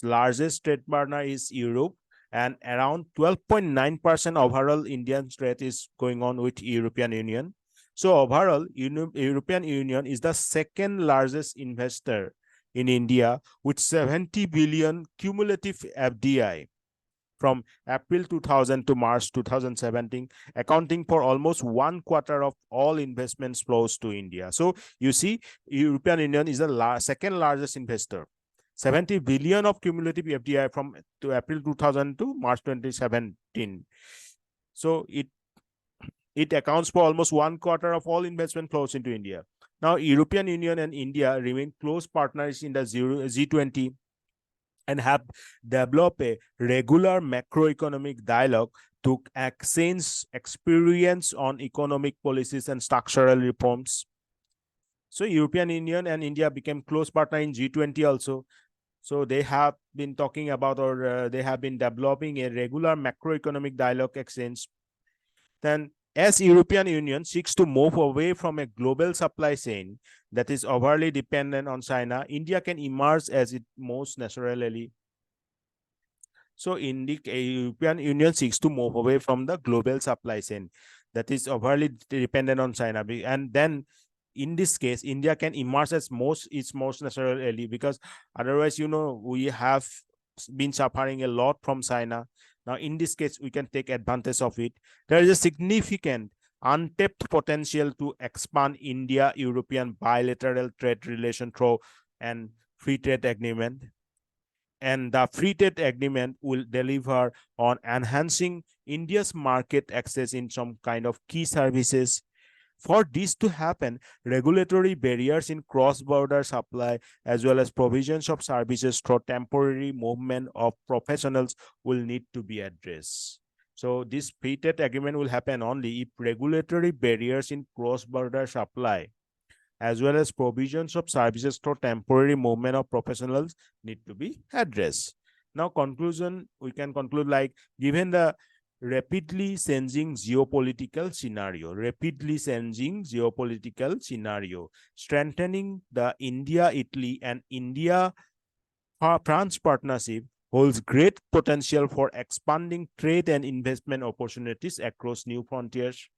largest trade partner is Europe, and around 12.9% overall Indian trade is going on with European Union. So overall, European Union is the second largest investor in India with 70 billion cumulative FDI from April 2000 to March 2017, accounting for almost 1/4 of all investments flows to India. So you see, European Union is the second largest investor. 70 billion of cumulative FDI from April 2000 to March 2017. So it accounts for almost 1/4 of all investment flows into India. Now, European Union and India remain close partners in the G20 and have developed a regular macroeconomic dialogue to exchange experience on economic policies and structural reforms. So European Union and India became close partner in G20 also. So they have been talking about, or they have been developing a regular macroeconomic dialogue exchange. Then, as European Union seeks to move away from a global supply chain that is overly dependent on China, India can emerge as it most naturally. So the European Union seeks to move away from the global supply chain that is overly dependent on China. And then in this case, India can emerge as its most natural ally, because otherwise, we have been suffering a lot from China. Now, in this case, we can take advantage of it. There is a significant untapped potential to expand India-European bilateral trade relation through an free trade agreement. And the free trade agreement will deliver on enhancing India's market access in some kind of key services. For this to happen, regulatory barriers in cross-border supply as well as provisions of services through temporary movement of professionals will need to be addressed. So this free trade agreement will happen only if regulatory barriers in cross-border supply as well as provisions of services for temporary movement of professionals need to be addressed. Now, conclusion, we can conclude like, given the rapidly changing geopolitical scenario, strengthening the India-Italy and India-France partnership holds great potential for expanding trade and investment opportunities across new frontiers.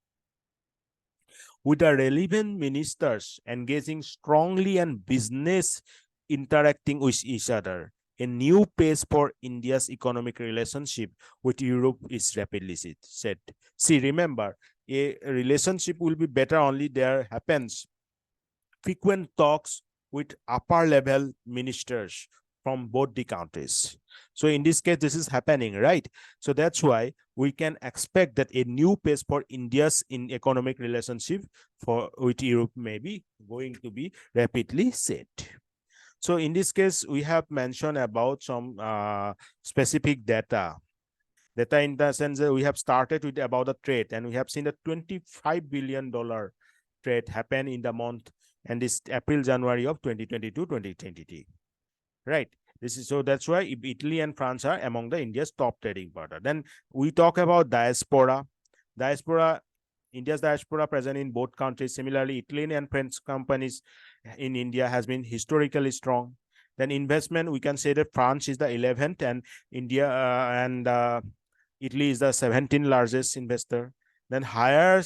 With the relevant ministers engaging strongly and business interacting with each other, a new pace for India's economic relationship with Europe is rapidly set. See, remember, a relationship will be better only there happens frequent talks with upper level ministers from both the countries. So in this case, this is happening, right? So that's why we can expect that a new pace for India's in economic relationship with Europe may be going to be rapidly set. So in this case, we have mentioned about some specific data. Data in the sense that we have started with about the trade, and we have seen a $25 billion trade happen in the month and this April, January of 2022-2023. Right. This is so that's why Italy and France are among the India's top trading partner. Then we talk about diaspora. India's diaspora present in both countries. Similarly, Italian and French companies in India has been historically strong. Then investment, we can say that France is the 11th and India and Italy is the 17th largest investor. Then high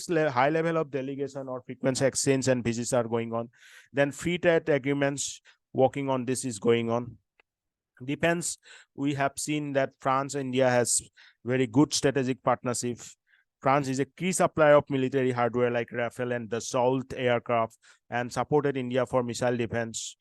level of delegation or frequency exchange and visits are going on. Then free trade agreements working on this is going on. Defense, we have seen that France and India has very good strategic partnership. France is a key supplier of military hardware like Rafale and Dassault aircraft and supported India for missile defense,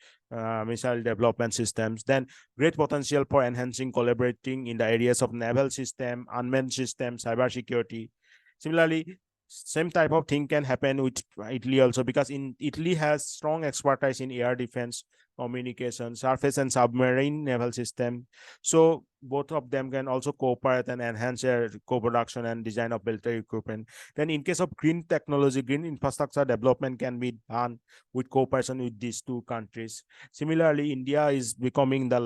missile development systems. Then great potential for enhancing collaborating in the areas of naval system, unmanned system, cybersecurity. Similarly, same type of thing can happen with Italy also, because in Italy has strong expertise in air defense, communication, surface and submarine naval system. So both of them can also cooperate and enhance their co-production and design of military equipment. Then in case of green technology, green infrastructure development can be done with cooperation with these two countries. Similarly, India is becoming the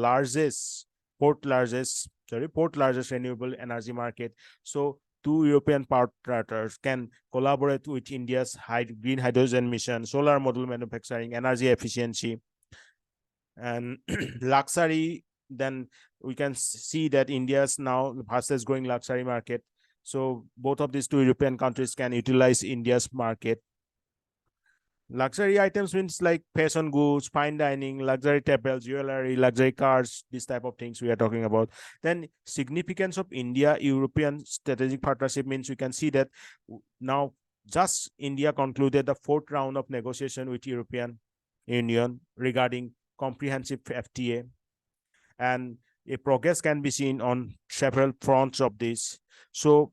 fourth largest renewable energy market. So two European partners can collaborate with India's green hydrogen mission, solar module manufacturing, energy efficiency, and luxury. Then we can see that India's now the fastest growing luxury market. So both of these two European countries can utilize India's market. Luxury items means like fashion goods, fine dining, luxury tables, jewelry, luxury cars, this type of things we are talking about. Then significance of India-European strategic partnership means we can see that now just India concluded the fourth round of negotiation with European Union regarding comprehensive FTA, and a progress can be seen on several fronts of this. So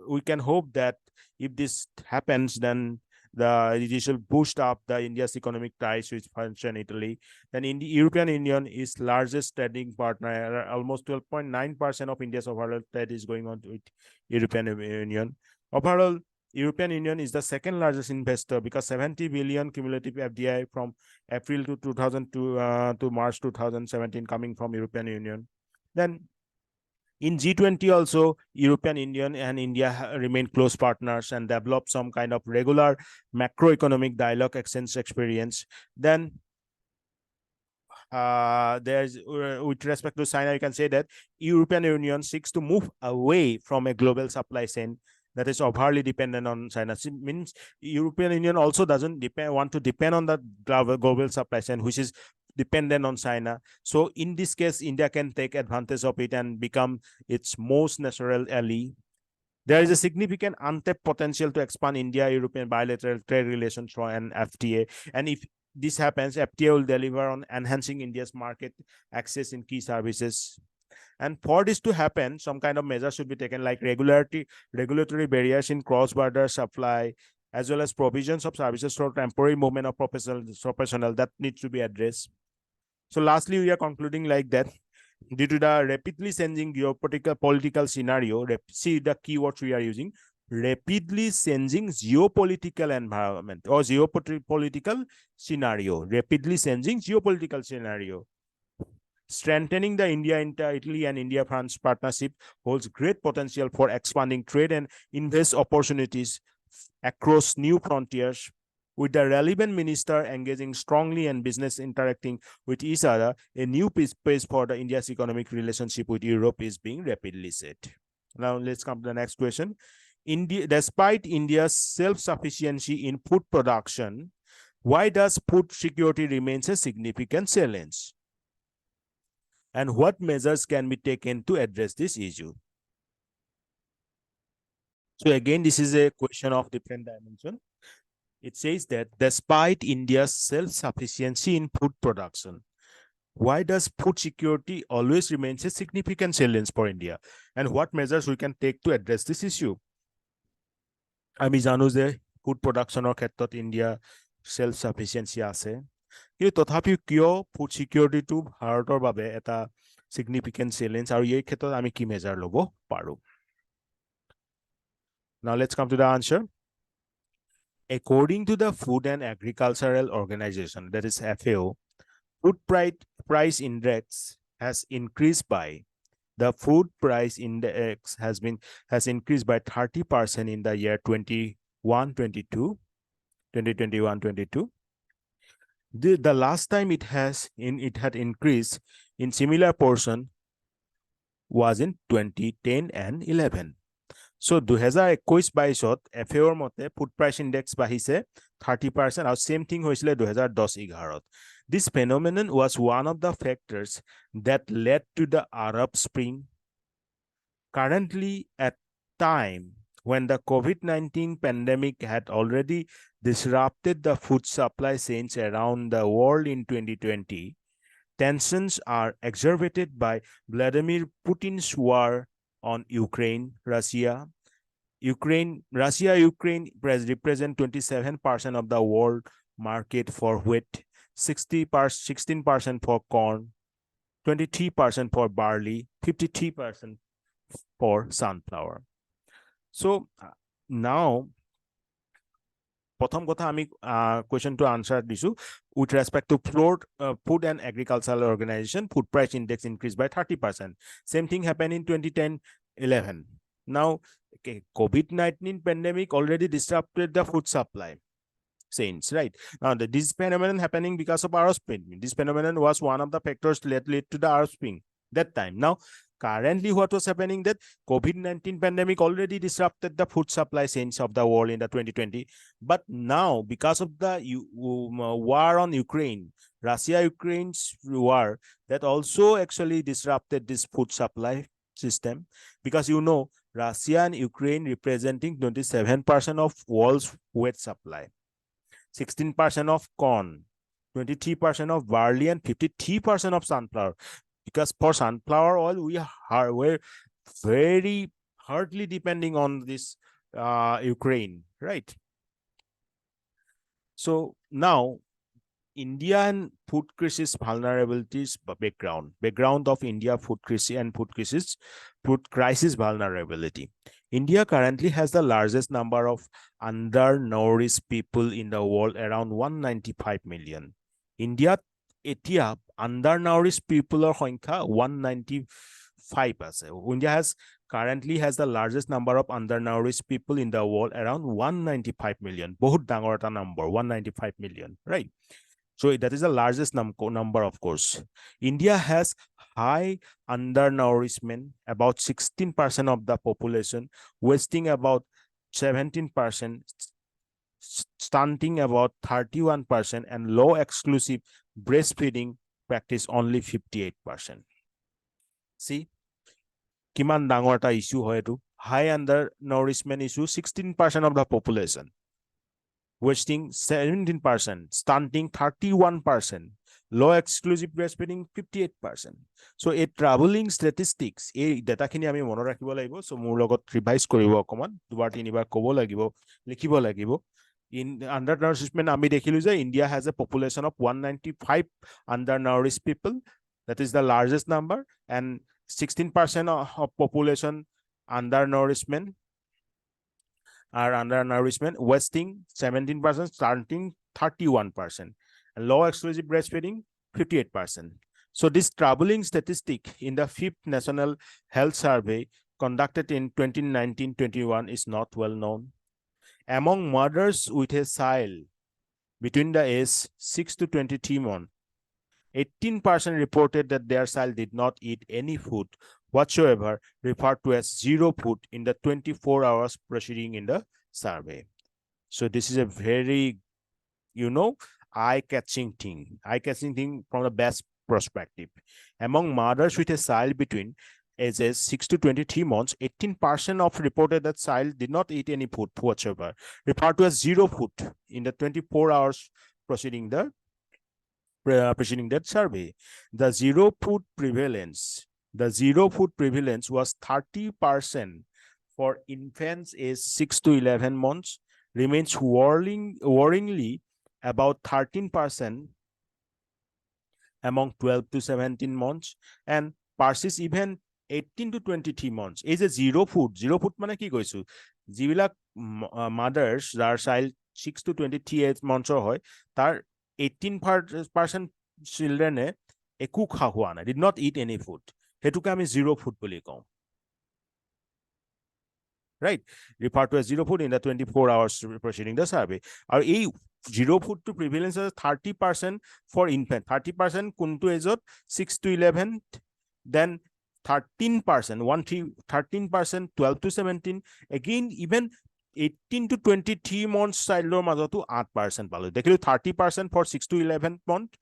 we can hope that if this happens, then it will boost up the India's economic ties with France and Italy. Then in the European Union is largest trading partner, almost 12.9% of India's overall trade is going on with European Union. Overall, European Union is the second largest investor because 70 billion cumulative FDI from April 2002 to March 2017 coming from European Union. Then in G20 also, European Union and India remain close partners and develop some kind of regular macroeconomic dialogue exchange experience. Then there's with respect to China, you can say that European Union seeks to move away from a global supply chain that is overly dependent on China. It means European Union also doesn't want to depend on the global supply chain, which is dependent on China. So in this case, India can take advantage of it and become its most natural ally. There is a significant untapped potential to expand India-European bilateral trade relations through an FTA. And if this happens, FTA will deliver on enhancing India's market access in key services. And for this to happen, some kind of measures should be taken, like regulatory barriers in cross-border supply, as well as provisions of services for temporary movement of personnel that needs to be addressed. So lastly, we are concluding like that. Due to the rapidly changing geopolitical scenario, see the keywords we are using, rapidly changing geopolitical environment or geopolitical scenario, rapidly changing geopolitical scenario. Strengthening the India-Italy and India-France partnership holds great potential for expanding trade and invest opportunities across new frontiers, with the relevant minister engaging strongly and business interacting with each other. A new pace for the India's economic relationship with Europe is being rapidly set. Now let's come to the next question. Despite India's self-sufficiency in food production, why does food security remains a significant challenge? And what measures can be taken to address this issue? So again, this is a question of different dimension. It says that despite India's self-sufficiency in food production, why does food security always remains a significant challenge for India? And what measures we can take to address this issue? আমি জানো যে food প্ৰডাকশ্যনৰ ক্ষেত্ৰত India self সাফিচিয়েন্সি আছে, কিন্তু তথাপিও কিয় food সিকিউৰিটিটো ভাৰতৰ বাবে এটা significant challenge আৰু এই ক্ষেত্ৰত আমি কি মেজাৰ ল'ব পাৰো? Now let's come to the answer. According to the Food and Agricultural Organization, that is FAO, food price index has increased by the food price index has increased by 30% in the year 2021-22. The last time it had increased in similar portion was in 2010 and 11. So 2021-22 FAO মতে food price index বাঢ়িছে 30% আৰু same thing হৈছিলে 2010-11. This phenomenon was one of the factors that led to the Arab Spring. Currently, at time when the COVID-19 pandemic had already disrupted the food supply chains around the world in 2020, tensions are exacerbated by Vladimir Putin's war on Ukraine. Ukraine represent 27% of the world market for wheat, 16% for corn, 23% for barley, 53% for sunflower. So now, প্ৰথম কথা আমি question to answer দিছো, with respect to Food and Agricultural Organization, food price index increased by 30%. Same thing happened in 2010-11. Now, COVID-19 pandemic already disrupted the food supply chains, right? Now, this phenomenon happening because of Arab Spring. This phenomenon was one of the factors that led to the Arab Spring that time. Now, currently, what was happening that COVID-19 pandemic already disrupted the food supply chains of the world in the 2020. But now, because of the war on Ukraine, Russia-Ukraine's war, that also actually disrupted this food supply system, because you know, Russia and Ukraine representing 27% of world's wheat supply, 16% of corn, 23% of barley, and 53% of sunflower. Because for sunflower oil, we're very hardly depending on this Ukraine, right? So now, Indian food crisis vulnerabilities background of India food crisis vulnerability. India currently has the largest number of undernourished people in the world, around 195 million. India এতিয়া undernourished people সংখ্যা 195 আছে. India currently has the largest number of undernourished people in the world, around 195 million. বহুত ডাঙৰ এটা number, 195 million, right? So that is the largest number, of course. India has high undernourishment, about 16% of the population, wasting about 17%, stunting about 31%, and low exclusive breastfeeding practice only 58%. See, kiman dangor ta issue hoy etu. High undernourishment issue, 16% of the population. Wasting 17%, stunting 31%, low exclusive breastfeeding 58%. So a traveling statistics, a data khini ami mono rakhibo lagibo. So mur logot revise koribo okoman, dubar tinibar kobo lagibo, likhibo lagibo. In undernourishment, ami dekhilu je India has a population of 195 undernourished people. That is the largest number, and 16% of population undernourishment are undernourishment, wasting 17%, stunting 31%, and low exclusive breastfeeding 58%. So this troubling statistic in the 5th National Health Survey conducted in 2019-21 is not well known. Among mothers with a child between the age 6 to 23 months, 18% reported that their child did not eat any food whatsoever, referred to as zero food in the 24 hours preceding in the survey. So this is a very, eye-catching thing from the best perspective. Among mothers with a child between ages 6 to 23 months, 18% of reported that child did not eat any food whatsoever, referred to as zero food in the 24 hours preceding that survey. The zero food prevalence was 30% for infants aged 6 to 11 months, remains worryingly about 13% among 12 to 17 months, and persists even 18 to 23 months. Is a zero food mane ki koisu jibilak mothers jar child 6 to 23 months hoy tar 18% children eku khahua na, did not eat any food. Hetuke ami zero food boli kau. Right, referred to as zero food in the 24 hours preceding the survey. Or a zero food to prevalence is 30% for infant, 30% kuntu age 6 to 11, then 13%, 13%, 12 to 17, again even 18 to 23 months child or majotu 8% palo. Dekhilu 30% for 6 to 11 months,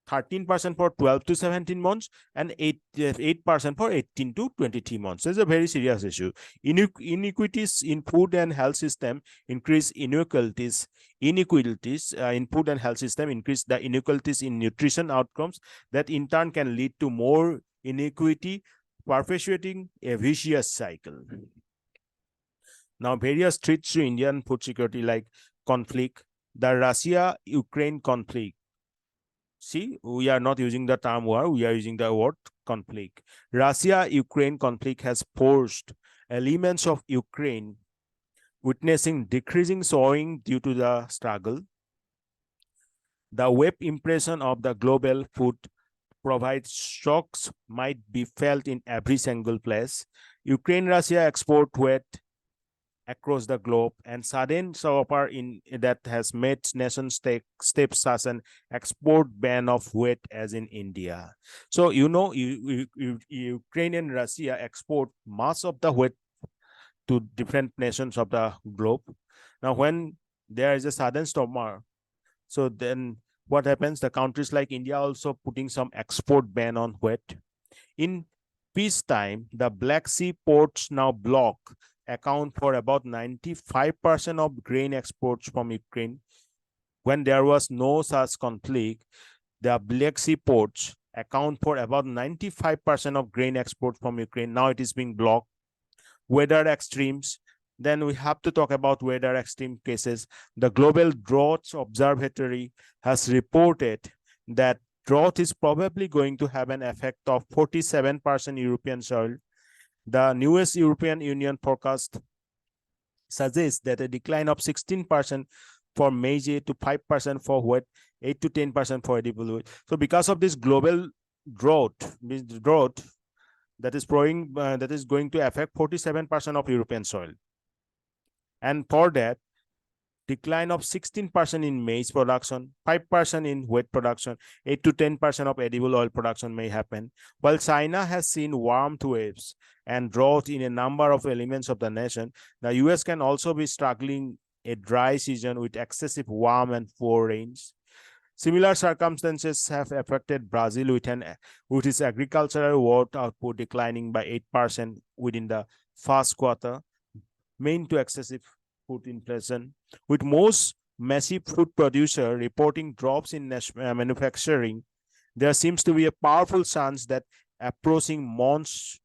13% for 12 to 17 months, and 8% for 18 to 23 months. It's a very serious issue. Inequities in food and health system increase inequalities in food and health system increase the inequalities in nutrition outcomes that in turn can lead to more inequity, perpetuating a vicious cycle. Now, various threats to Indian food security like conflict, the Russia-Ukraine conflict. See, we are not using the term war, we are using the word conflict. Russia-Ukraine conflict has forced elements of Ukraine witnessing decreasing sowing due to the struggle. The web impression of the global food provides shocks might be felt in every single place. Ukraine-Russia export wheat across the globe, and sudden offer in that has made nations take steps such an export ban of wheat as in India. So Ukraine and Russia export much of the wheat to different nations of the globe. Now, when there is a sudden storm, so then what happens? The countries like India also putting some export ban on wheat. In peacetime, the Black Sea ports now account for about 95% of grain exports from Ukraine. When there was no such conflict, the Black Sea ports account for about 95% of grain exports from Ukraine. Now it is being blocked. Weather extremes. Then we have to talk about weather extreme cases. The Global Drought Observatory has reported that drought is probably going to have an effect of 47% European soil. The newest European Union forecast suggests that a decline of 16% for maize to 5% for wheat, 8 to 10% for edible wheat. So because of this global drought that is going to affect 47% of European soil. And for that, decline of 16% in maize production, 5% in wheat production, 8 to 10% of edible oil production may happen. While China has seen warmth waves and drought in a number of elements of the nation, the US can also be struggling a dry season with excessive warm and poor rains. Similar circumstances have affected Brazil with its agricultural world output declining by 8% within the first quarter, main to excessive food inflation, with most massive food producer reporting drops in manufacturing. There seems to be a powerful chance that approaching months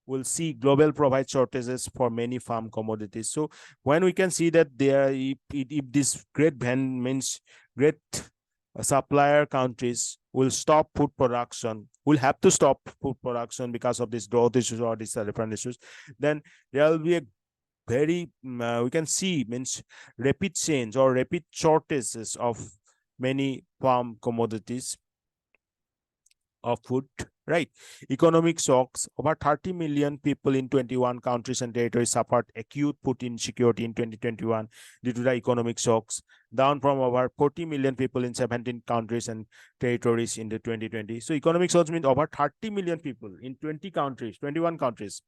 will see global provide shortages for many farm commodities. So when we can see that there, if this great ban means great supplier countries will stop food production, will have to stop food production because of this drought issues or these different issues, then there will be a very we can see means rapid change or rapid shortages of many farm commodities of food, right? Economic shocks. Over 30 million people in 21 countries and territories suffered acute food insecurity in 2021 due to the economic shocks, down from over 40 million people in 17 countries and territories in the 2020. So economic shocks means over 30 million people in 20 countries, 21 countries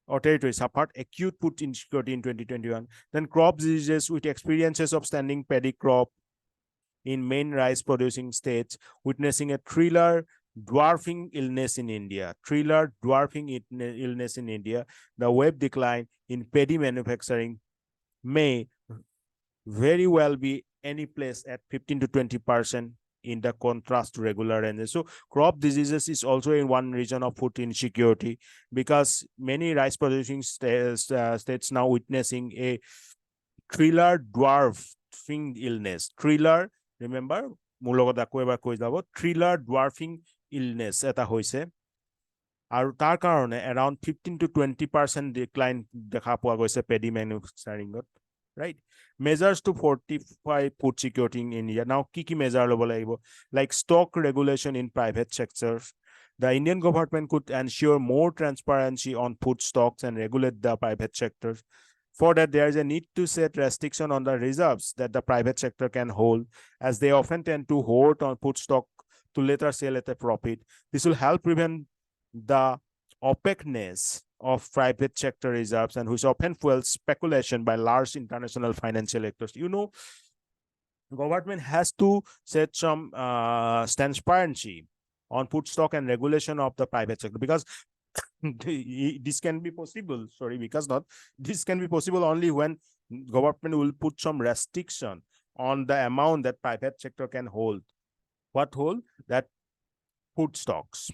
or territories suffered acute food insecurity in 2021. Then crop diseases with experiences of standing paddy crop in main rice producing states, witnessing a thriller dwarfing illness in India. Illness in India. The wave decline in paddy manufacturing may very well be any place at 15 to 20% in the contrast to regular rains. So crop diseases is also in one region of food insecurity because many rice producing states now witnessing a thriller dwarfing illness. Thriller, remember, thriller dwarfing illness eta hoise. আৰু তাৰ কাৰণে around 15 to 20% decline দেখা পোৱা গৈছে paddy manufacturing, right? Measures to fortify food security in India. Now, kiki measure lobo lagibo, like stock regulation in private sectors. The Indian government could ensure more transparency on food stocks and regulate the private sectors. For that, there is a need to set restriction on the reserves that the private sector can hold, as they often tend to hoard on food stock to later sell at a profit. This will help prevent the opaqueness of private sector reserves, and which often fuels speculation by large international financial actors. You know, government has to set some transparency on food stock and regulation of the private sector, because this can be possible, this can be possible only when government will put some restriction on the amount that private sector can hold. What hold? That food stocks,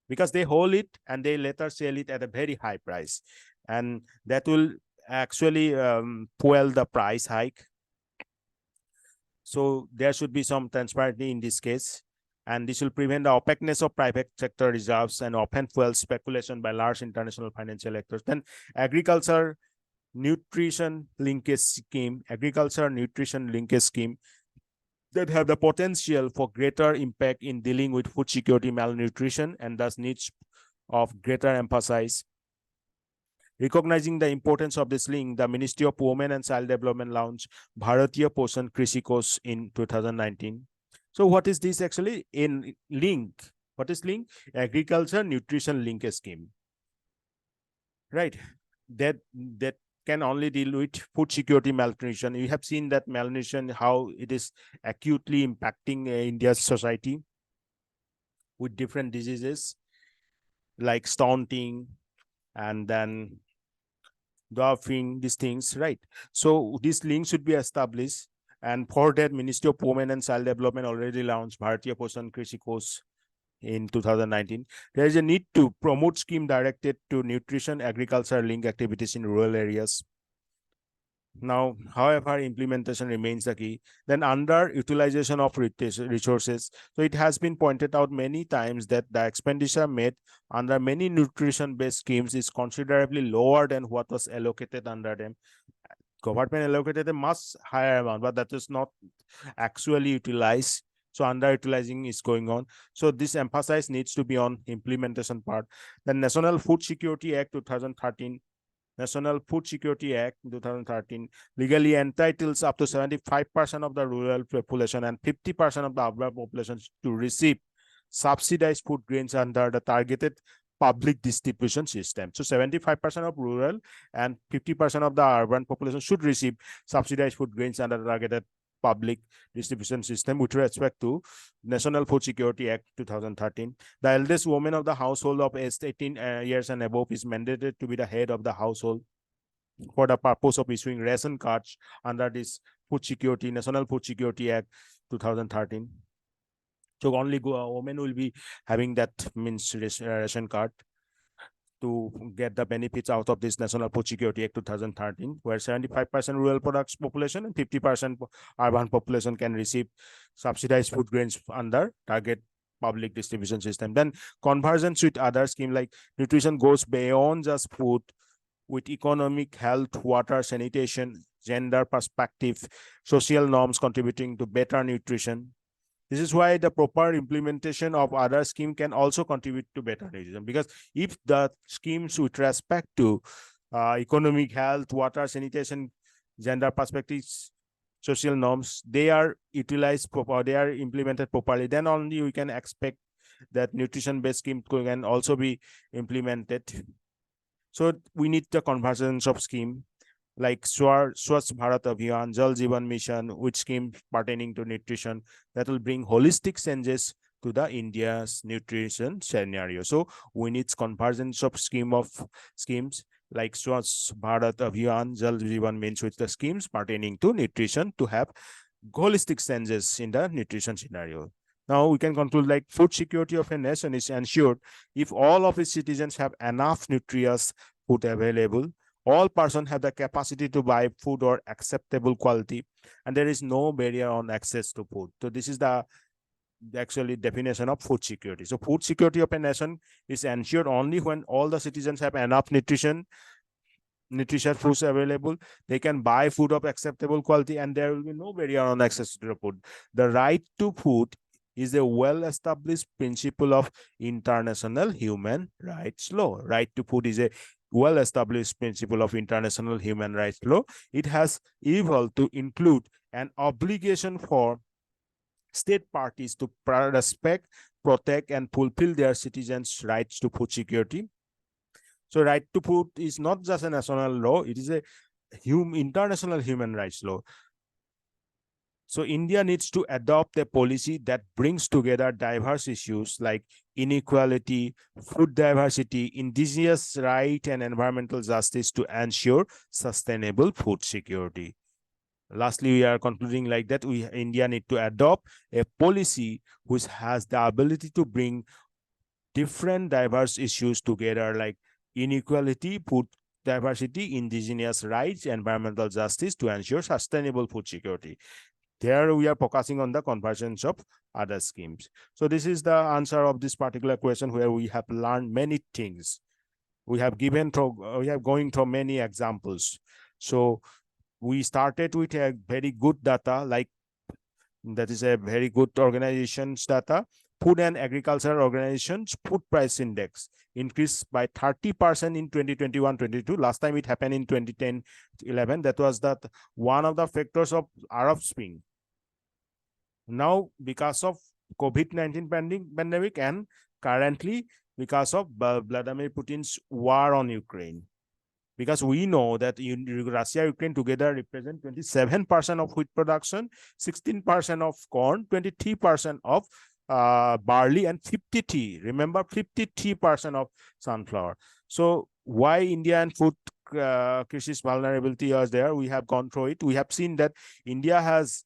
because they hold it and they later sell it at a very high price, and that will actually fuel the price hike. So there should be some transparency in this case, and this will prevent the opaqueness of private sector reserves and often fuel speculation by large international financial actors. Then agriculture nutrition linkage scheme that have the potential for greater impact in dealing with food security malnutrition, and thus needs of greater emphasis. Recognizing the importance of this link, the Ministry of Women and Child Development launched Bharatiya Poshan Krishi Kosh in 2019. So what is this actually? In link, what is link? Agriculture nutrition linkage scheme, right? That can only deal with food security malnutrition. You have seen that malnutrition, how it is acutely impacting India's society with different diseases like stunting and then dwarfing, these things, right? So this link should be established, and for that, Ministry of Women and Child Development already launched Bharatiya Poshan Krishi Kosh in 2019. There is a need to promote scheme directed to nutrition agriculture link activities in rural areas. Now, however, implementation remains the key. Then underutilization of resources. So it has been pointed out many times that the expenditure made under many nutrition-based schemes is considerably lower than what was allocated under them. Government allocated a much higher amount, but that is not actually utilized. So underutilizing is going on. So this emphasis needs to be on implementation part. The National Food Security Act 2013 legally entitles up to 75% of the rural population and 50% of the urban population to receive subsidized food grains under the targeted public distribution system. So 75% of rural and 50% of the urban population should receive subsidized food grains under the targeted public distribution system with respect to National Food Security Act 2013. The eldest woman of the household of age 18 years and above is mandated to be the head of the household for the purpose of issuing ration cards under this National Food Security Act 2013. So only women will be having that means ration card to get the benefits out of this National Food Security Act 2013, where 75% rural products population and 50% urban population can receive subsidized food grains under target public distribution system. Then convergence with other scheme like nutrition goes beyond just food, with economic, health, water, sanitation, gender perspective, social norms contributing to better nutrition. This is why the proper implementation of other scheme can also contribute to better nutrition, because if the schemes with respect to economic, health, water, sanitation, gender perspectives, social norms, they are utilized properly, they are implemented properly, then only we can expect that nutrition-based scheme can also be implemented. So we need the convergence of scheme like Swachh Bharat Abhiyan, Jal Jeevan Mission, which schemes pertaining to nutrition that will bring holistic changes to the India's nutrition scenario. So we need convergence of schemes like Swachh Bharat Abhiyan, Jal Jeevan Mission, with the schemes pertaining to nutrition to have holistic changes in the nutrition scenario. Now we can conclude like food security of a nation is ensured if all of its citizens have enough nutritious food available, all persons have the capacity to buy food or acceptable quality, and there is no barrier on access to food. So this is the actually definition of food security. So food security of a nation is ensured only when all the citizens have enough nutritious foods available, they can buy food of acceptable quality, and there will be no barrier on access to the food. The right to food is a well-established principle of international human rights law. Right to food is a well-established principle of international human rights law. It has evolved to include an obligation for state parties to respect, protect, and fulfill their citizens' rights to food security. So right to food is not just a national law, it is a international human rights law. So India needs to adopt a policy that brings together diverse issues like inequality, food diversity, indigenous rights, and environmental justice to ensure sustainable food security. Lastly, we are concluding like that India need to adopt a policy which has the ability to bring different diverse issues together like inequality, food diversity, indigenous rights, environmental justice to ensure sustainable food security. There we are focusing on the convergence of other schemes. So this is the answer of this particular question, where we have learned many things. We have going through many examples. So we started with a very good data, like that is a very good organization's data. Food and Agriculture Organization's food price index increased by 30% in 2021-22. Last time it happened in 2010-11. That was one of the factors of Arab Spring. Now, because of COVID-19 pandemic and currently because of Vladimir Putin's war on Ukraine. Because we know that Russia and Ukraine together represent 27% of wheat production, 16% of corn, 23% of barley, and 53% of sunflower. So why Indian food crisis vulnerability is there? We have gone through it. We have seen that India has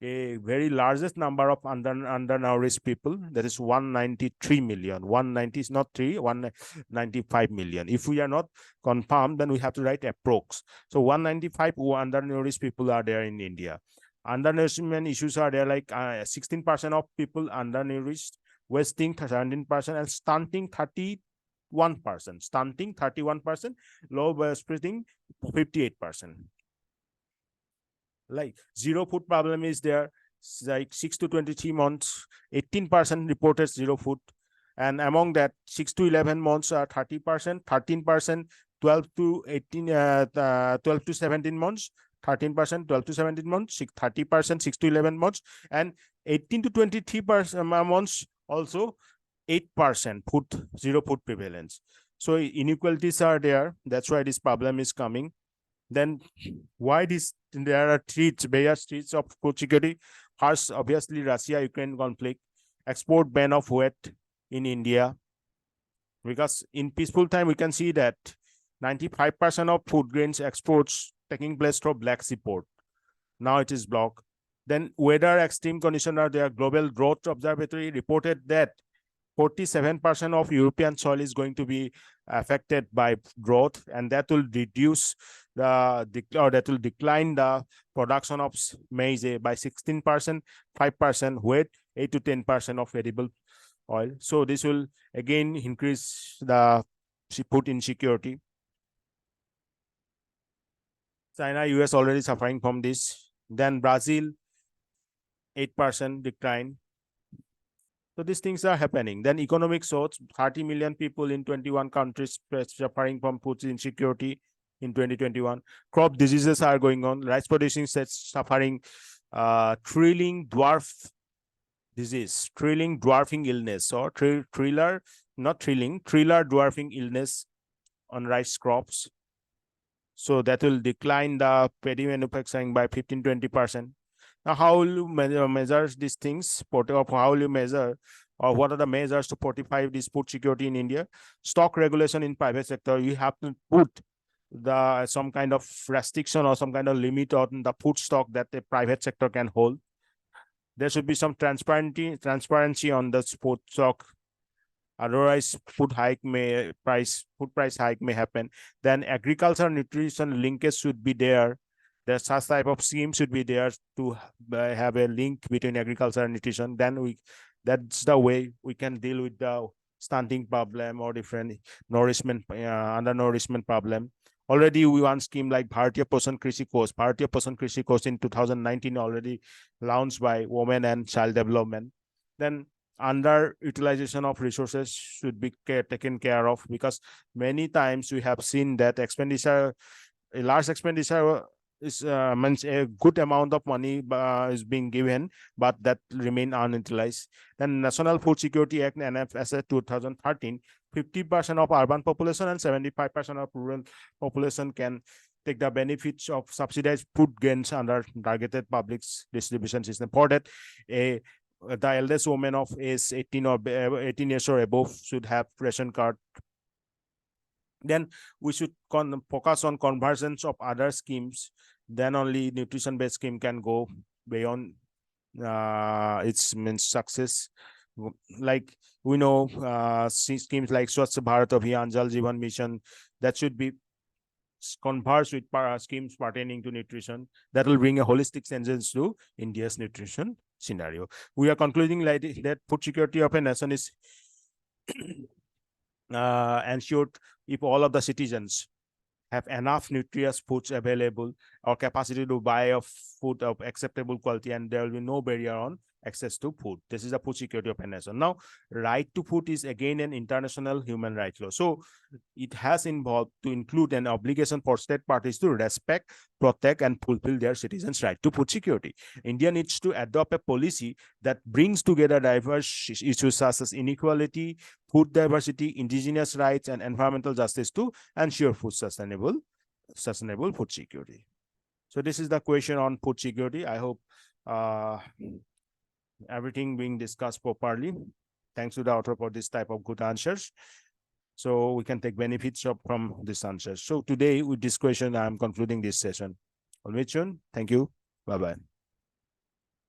a very largest number of undernourished people, that is 193 million. 190 is not 3, 195 million. If we are not confirmed, then we have to write approx. So 195 undernourished people are there in India. Undernourishment issues are there, like 16% of people undernourished, wasting 17%, and stunting 31%. Stunting 31%, low breastfeeding 58%. Like zero food problem is there, like 6 to 23 months, 18% reported zero food, and among that 6 to 11 months are 30%, 13%, 12 to 17 months, 13%, 12 to 17 months, 30%, 6 to 11 months, and 18 to 23% months also 8% zero food prevalence. So inequalities are there. That's why this problem is coming. Then why this? There are various threats of food security. First, obviously, Russia-Ukraine conflict, export ban of wheat in India, because in peaceful time we can see that 95% of food grains exports taking place through Black Sea port. Now it is blocked. Then weather extreme conditioner, their global drought observatory reported that 47% of European soil is going to be affected by drought, and that will reduce that will decline the production of maize by 16%, 5% wheat, 8 to 10% of edible oil. So this will again increase the food insecurity. China, US already suffering from this. Then Brazil, 8% decline. So these things are happening. Then economic source, 30 million people in 21 countries suffering from food insecurity in 2021. Crop diseases are going on. Rice producing sets suffering trailing dwarf disease, trailing dwarfing illness, or trailer dwarfing illness on rice crops. So that will decline the paddy manufacturing by 15-20%. Now, how will you measure these things? How will you measure, or what are the measures to fortify this food security in India? Stock regulation in private sector. You have to put some kind of restriction or some kind of limit on the food stock that the private sector can hold. There should be some transparency on the food stock. Otherwise, food price hike may happen. Then agriculture nutrition linkage should be there. There's such type of scheme should be there to have a link between agriculture and nutrition. Then that's the way we can deal with the stunting problem or different undernourishment problem. Already we one scheme like Bharatiya Poshan Krishi Course. Bharatiya Poshan Krishi Course in 2019 already launched by Women and Child Development. Then underutilization of resources should be taken care of, because many times we have seen that a large expenditure is means a good amount of money is being given, but that remain unutilized. Then National Food Security Act NFSA 2013, 50% of urban population and 75% of rural population can take the benefits of subsidized food grains under targeted public distribution system. For that, the eldest woman of age 18 years or above should have ration card. Then we should focus on convergence of other schemes. Then only nutrition based scheme can go beyond its means success. Like we know schemes like Swachh Bharat Abhiyan, Jal Jeevan Mission, that should be converse with schemes pertaining to nutrition. That will bring a holistic sense to India's nutrition scenario. We are concluding like that food security of a nation is ensured if all of the citizens have enough nutritious foods available or capacity to buy of food of acceptable quality, and there will be no barrier on access to food. This is the food security of a nation. Now, right to food is again an international human rights law. So it has involved to include an obligation for state parties to respect, protect, and fulfill their citizens' right to food security. India needs to adopt a policy that brings together diverse issues such as inequality, food diversity, indigenous rights, and environmental justice to ensure sustainable food security. So this is the question on food security. I hope everything being discussed properly. Thanks to the author for this type of good answers. So we can take benefits from this answers. So today with this question, I'm concluding this session. Thank you. Bye-bye.